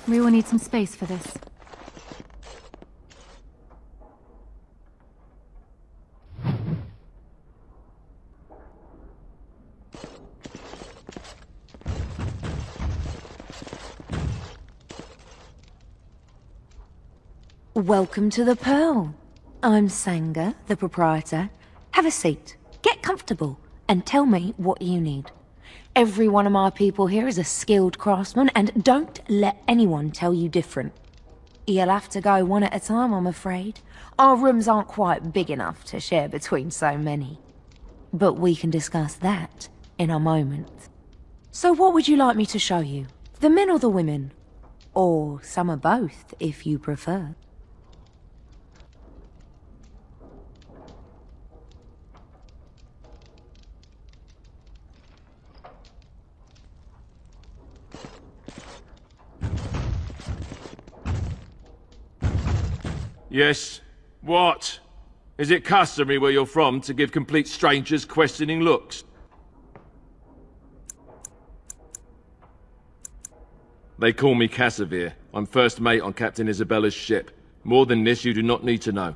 we will need some space for this. Welcome to the Pearl. I'm Sanga, the proprietor. Have a seat, get comfortable, and tell me what you need. Every one of my people here is a skilled craftsman, and don't let anyone tell you different. You'll have to go one at a time, I'm afraid. Our rooms aren't quite big enough to share between so many. But we can discuss that in a moment. So what would you like me to show you? The men or the women? Or some of both, if you prefer. Yes. What? Is it customary where you're from to give complete strangers questioning looks? They call me Cassavir. I'm first mate on Captain Isabella's ship. More than this, you do not need to know.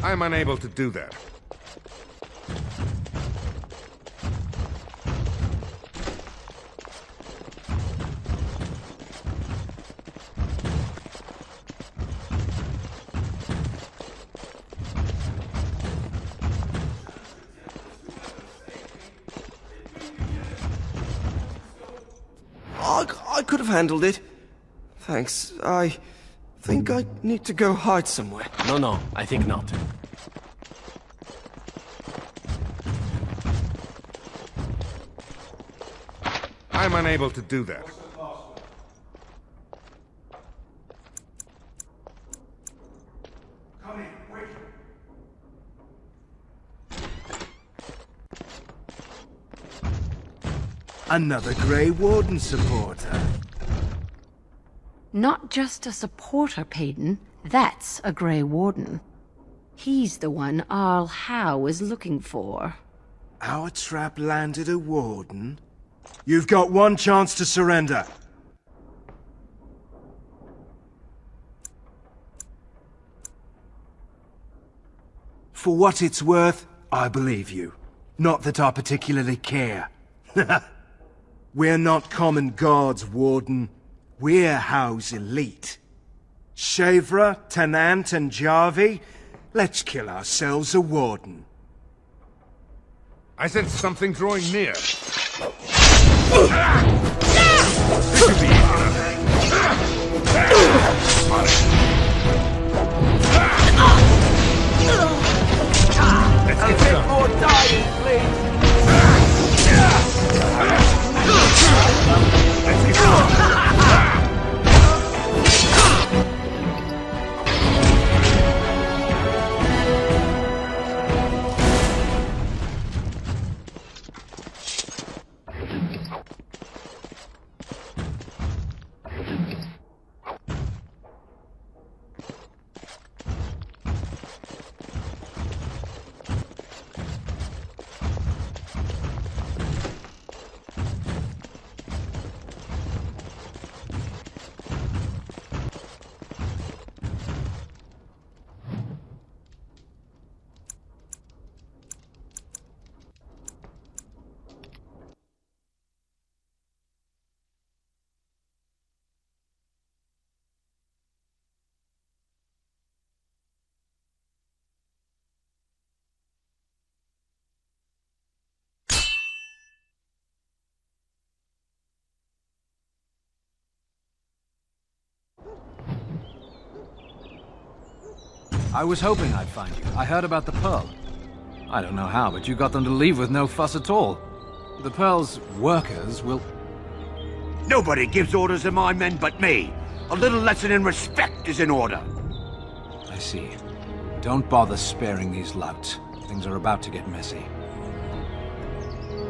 I'm unable to do that. I could have handled it. Thanks. I think I need to go hide somewhere. No, I think not. I'm unable to do that. Another Grey Warden supporter. Not just a supporter, Payton. That's a Grey Warden. He's the one Arl Howe is looking for. Our trap landed a warden? You've got one chance to surrender. For what it's worth, I believe you. Not that I particularly care. We're not common guards, Warden. We're Howe's elite. Shavra, Tennant, and Jarvie, let's kill ourselves a warden. I sense something drawing near. A bit more dying, please. I was hoping I'd find you. I heard about the Pearl. I don't know how, but you got them to leave with no fuss at all. The Pearl's workers will... Nobody gives orders to my men but me. A little lesson in respect is in order. I see. Don't bother sparing these louts. Things are about to get messy.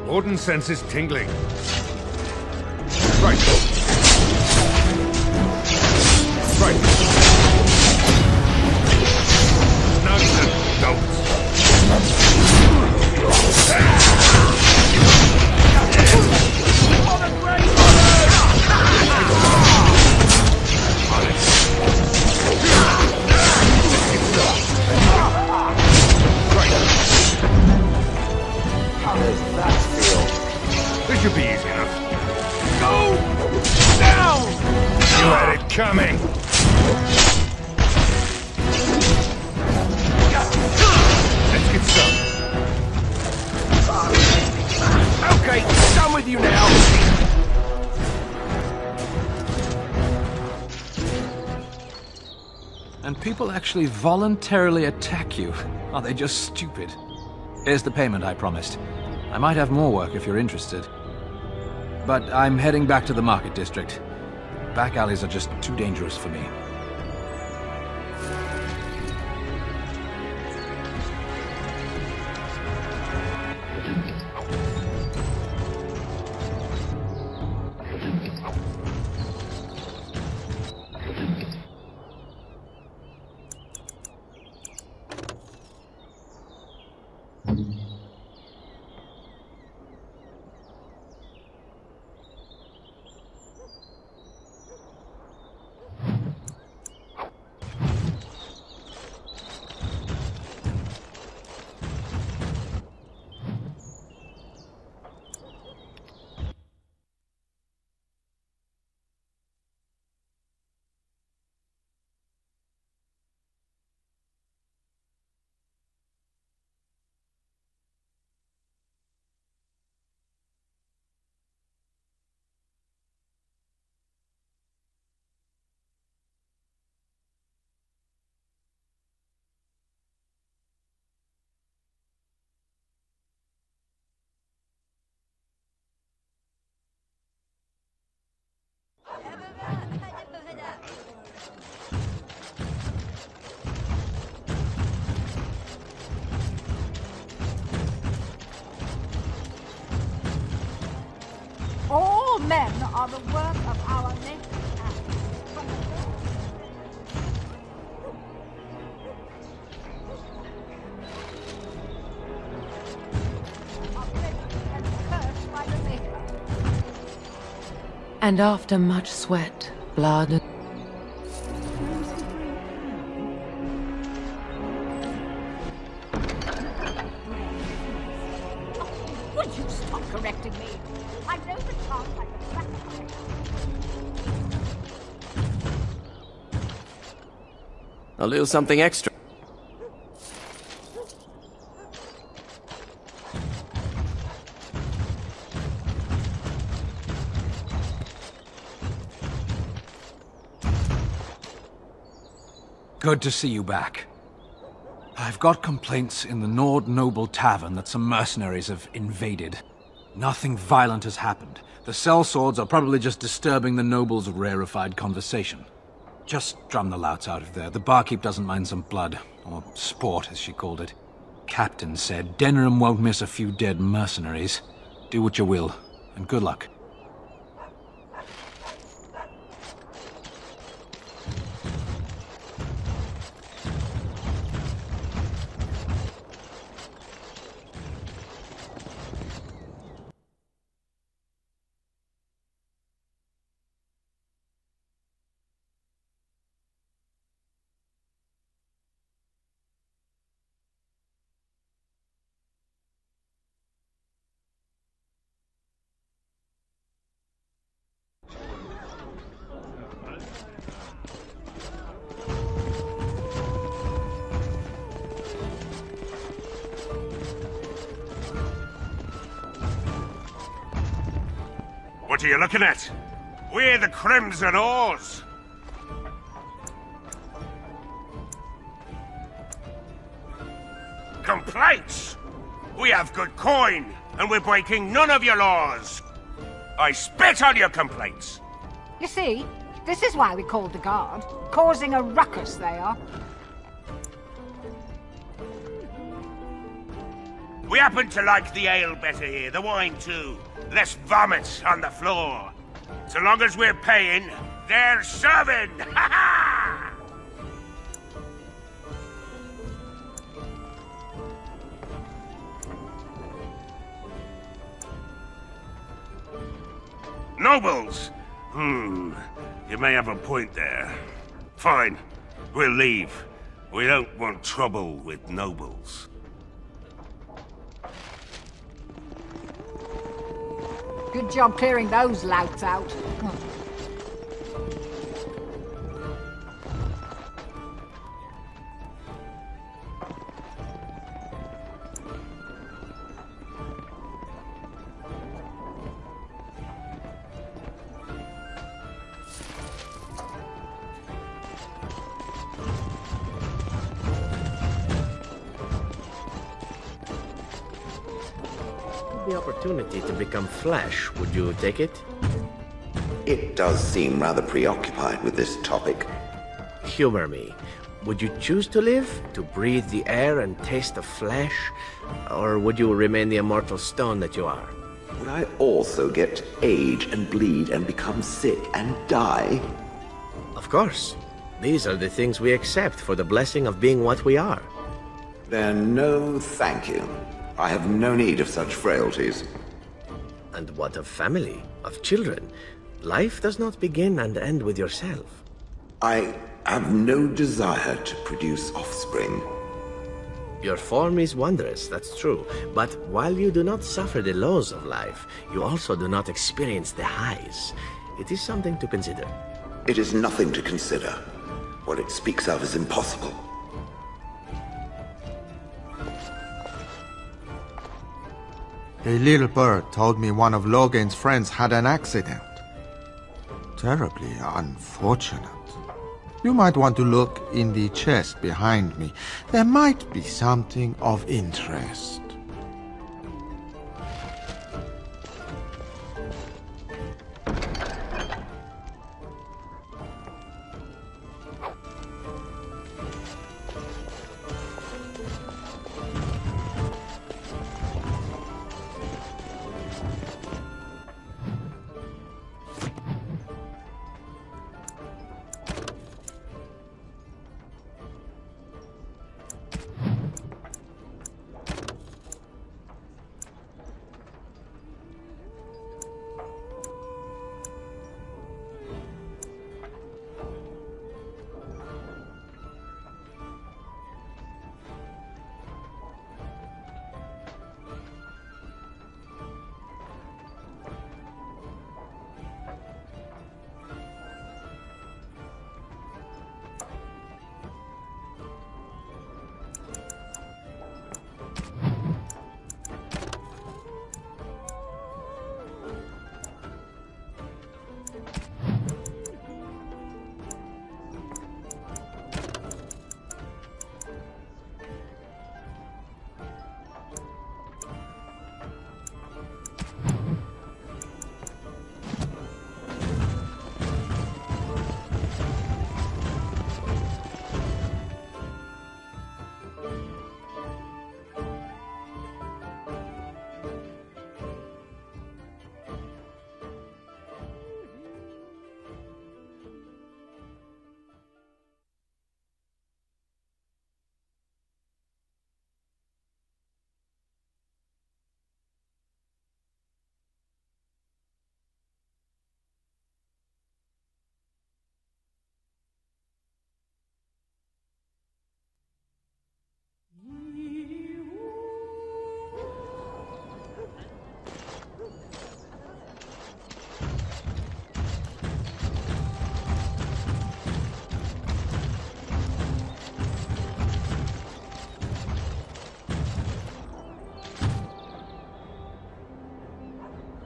Warden senses tingling. Right. Right. How does that feel? This should be easy enough. Go down! You had it coming. Let's get some. Okay, done with you now. And people actually voluntarily attack you. Are they just stupid? Here's the payment I promised. I might have more work if you're interested. But I'm heading back to the market district. Back alleys are just too dangerous for me. All men are the work of our nature. And after much sweat, blood, and... Would you stop correcting me? I know the chance I can sacrifice. A little something extra. Good to see you back. I've got complaints in the Nord Noble Tavern that some mercenaries have invaded. Nothing violent has happened. The sellswords are probably just disturbing the nobles' rarefied conversation. Just drum the louts out of there. The barkeep doesn't mind some blood, or sport as she called it. Captain said Denerim won't miss a few dead mercenaries. Do what you will, and good luck. What are you looking at? We're the Crimson Oars! Complaints? We have good coin, and we're breaking none of your laws. I spit on your complaints. You see, this is why we called the guard. Causing a ruckus, they are. We happen to like the ale better here, the wine too. Less vomit on the floor. So long as we're paying, they're serving! Ha ha! Nobles! You may have a point there. Fine, we'll leave. We don't want trouble with nobles. Good job clearing those louts out. The opportunity to become flesh, would you take it? It does seem rather preoccupied with this topic. Humor me. Would you choose to live, to breathe the air and taste the flesh? Or would you remain the immortal stone that you are? Would I also get to age and bleed and become sick and die? Of course. These are the things we accept for the blessing of being what we are. Then no thank you. I have no need of such frailties. And what of family, of children? Life does not begin and end with yourself. I have no desire to produce offspring. Your form is wondrous, that's true. But while you do not suffer the lows of life, you also do not experience the highs. It is something to consider. It is nothing to consider. What it speaks of is impossible. A little bird told me one of Logan's friends had an accident. Terribly unfortunate. You might want to look in the chest behind me. There might be something of interest.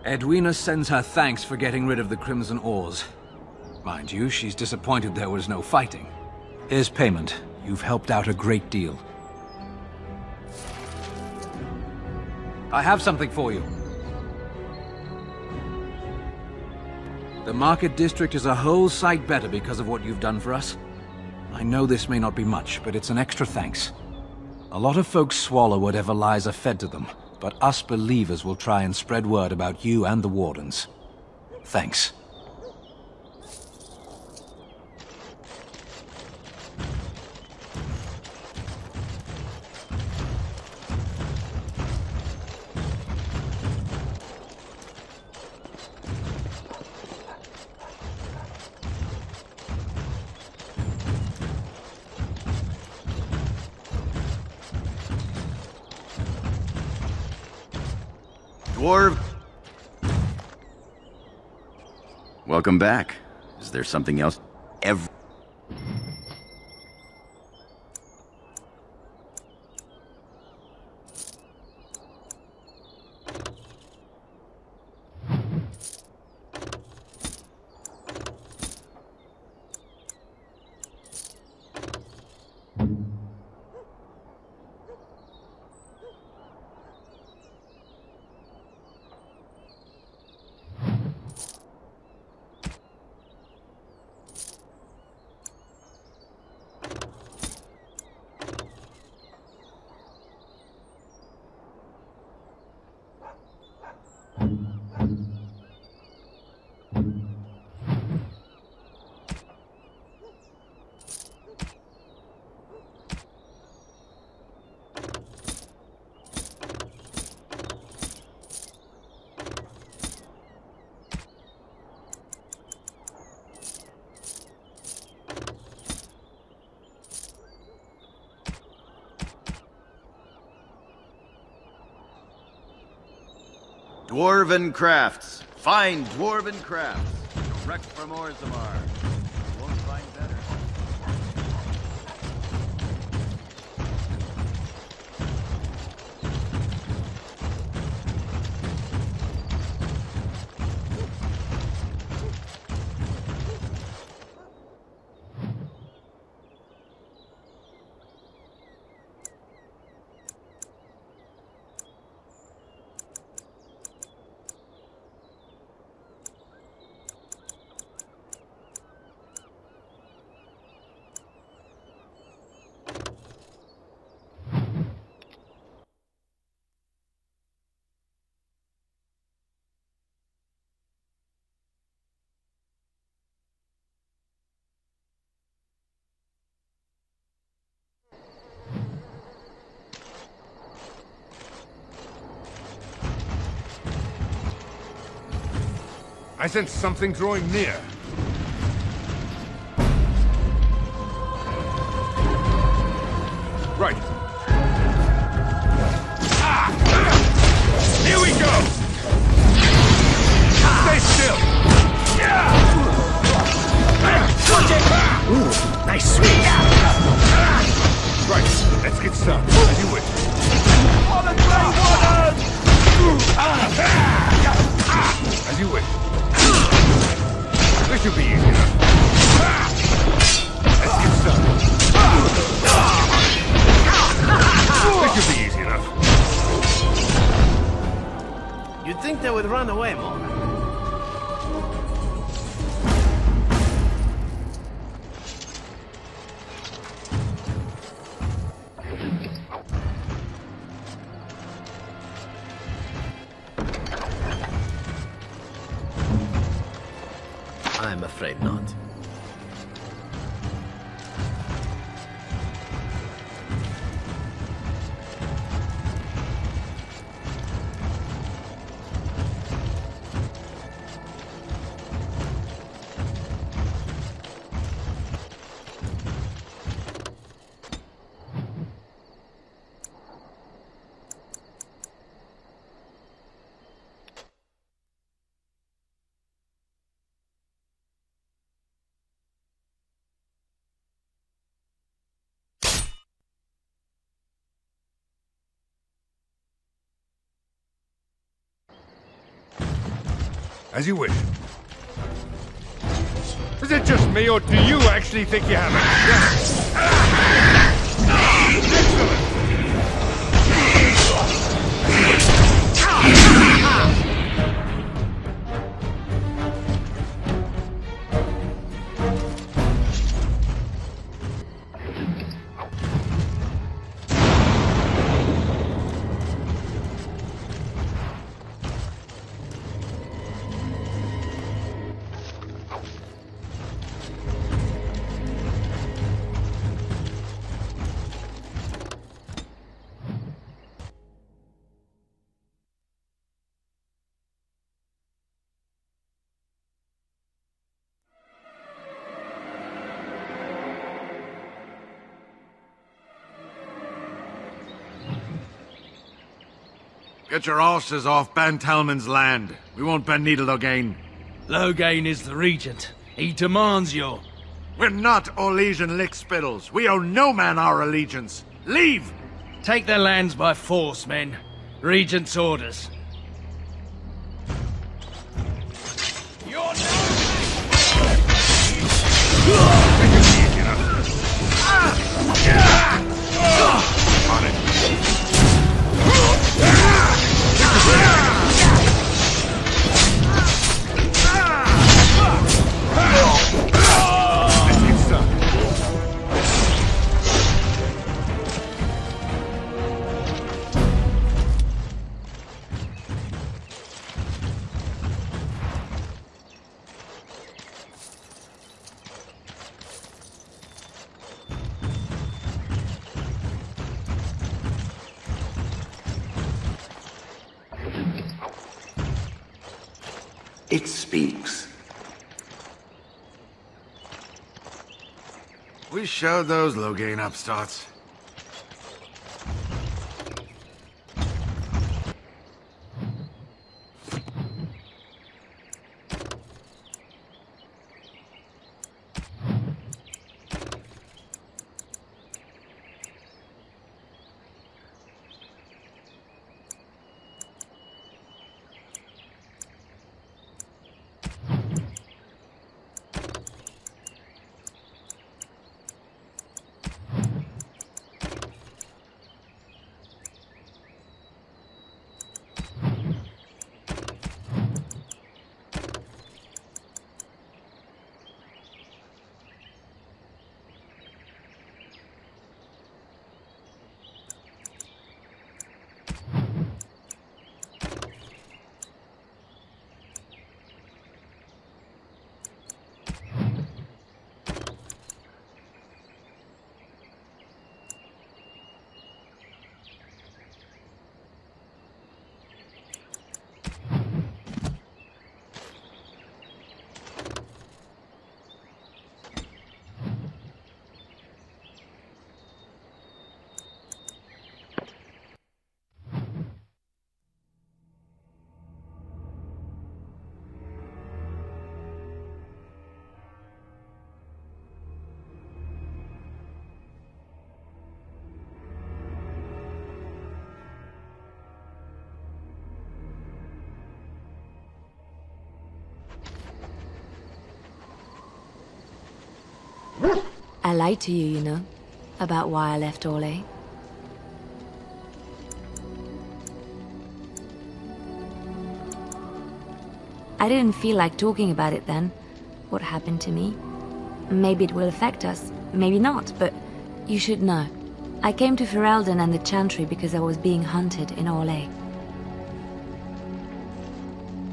Edwina sends her thanks for getting rid of the Crimson Oars. Mind you, she's disappointed there was no fighting. Here's payment. You've helped out a great deal. I have something for you. The Market District is a whole sight better because of what you've done for us. I know this may not be much, but it's an extra thanks. A lot of folks swallow whatever lies are fed to them, but us believers will try and spread word about you and the Wardens. Thanks. Dwarf! Welcome back. Is there something else? Dwarven crafts. Fine dwarven crafts. Direct from Orzammar. Won't find better. I sense something drawing near. Right. Ah! Here we go! Stay still! Ooh, nice swing! Right, let's get started. As you wish. As you wish. This should be easy enough. Let's get started. This should be easy enough. You'd think they would run away more. I'm afraid not. As you wish. Is it just me, or do you actually think you have it? Excellent! Get your horses off Ben Talman's land. We won't bend needle again. Loghain is the regent. He demands your... We're not Orlesian lickspittles. We owe no man our allegiance. Leave! Take their lands by force, men. Regent's orders. On it. It speaks. We showed those Loghain upstarts. I lied to you, you know, about why I left Orlais. I didn't feel like talking about it then, what happened to me. Maybe it will affect us, maybe not, but you should know. I came to Ferelden and the Chantry because I was being hunted in Orlais.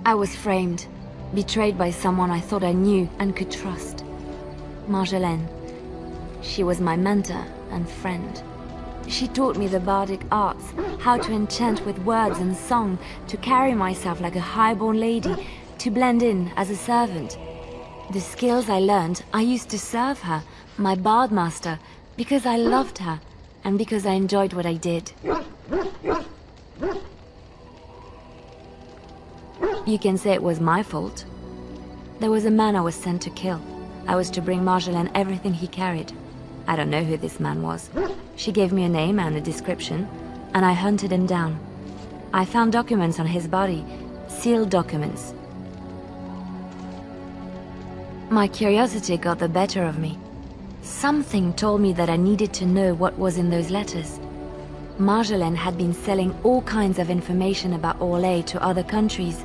I was framed, betrayed by someone I thought I knew and could trust. Marjolaine. She was my mentor and friend. She taught me the bardic arts, how to enchant with words and song, to carry myself like a highborn lady, to blend in as a servant. The skills I learned, I used to serve her, my bard master, because I loved her, and because I enjoyed what I did. You can say it was my fault. There was a man I was sent to kill. I was to bring Marjolaine everything he carried. I don't know who this man was. She gave me a name and a description, and I hunted him down. I found documents on his body, sealed documents. My curiosity got the better of me. Something told me that I needed to know what was in those letters. Marjolaine had been selling all kinds of information about Orlais to other countries,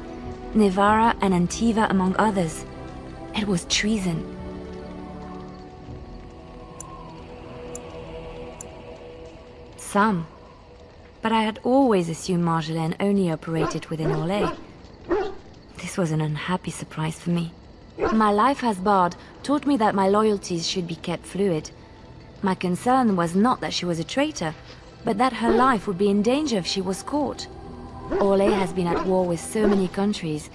Nevara and Antiva among others. It was treason. Some. But I had always assumed Marjolaine only operated within Orlais. This was an unhappy surprise for me. My life as Bard taught me that my loyalties should be kept fluid. My concern was not that she was a traitor, but that her life would be in danger if she was caught. Orlais has been at war with so many countries.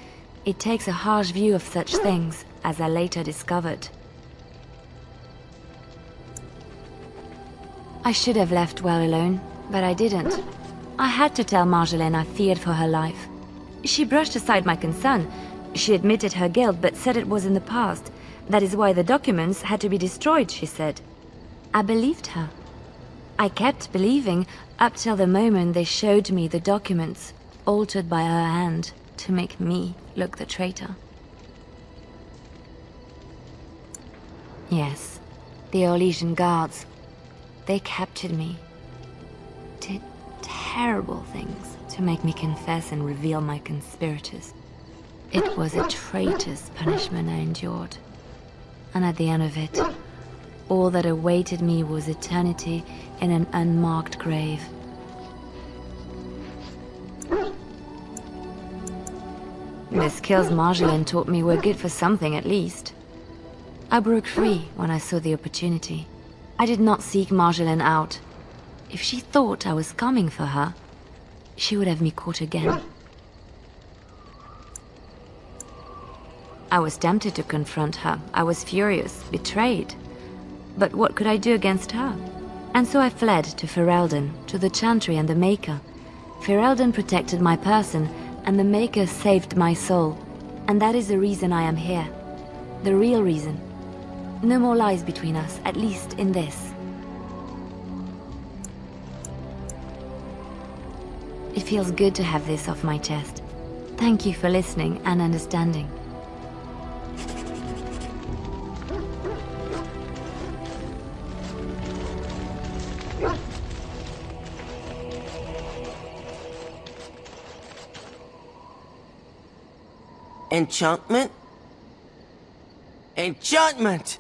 It takes a harsh view of such things, as I later discovered. I should have left well alone, but I didn't. I had to tell Marjolaine I feared for her life. She brushed aside my concern. She admitted her guilt, but said it was in the past. That is why the documents had to be destroyed, she said. I believed her. I kept believing up till the moment they showed me the documents, altered by her hand, to make me look the traitor. Yes, the Orlesian guards. They captured me. Did terrible things to make me confess and reveal my conspirators. It was a traitor's punishment I endured. And at the end of it, all that awaited me was eternity in an unmarked grave. The skills Marjolaine taught me were good for something at least. I broke free when I saw the opportunity. I did not seek Marjolaine out. If she thought I was coming for her, she would have me caught again. I was tempted to confront her. I was furious, betrayed. But what could I do against her? And so I fled to Ferelden, to the Chantry and the Maker. Ferelden protected my person, and the Maker saved my soul. And that is the reason I am here. The real reason. No more lies between us, at least in this. It feels good to have this off my chest. Thank you for listening and understanding. Enchantment? Enchantment!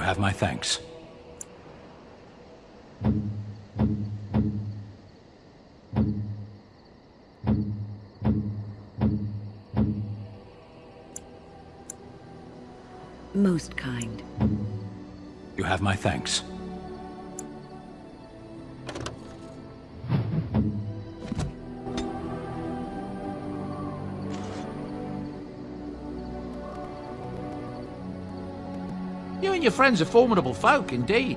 have my thanks. Most kind. You have my thanks. You and your friends are formidable folk, indeed.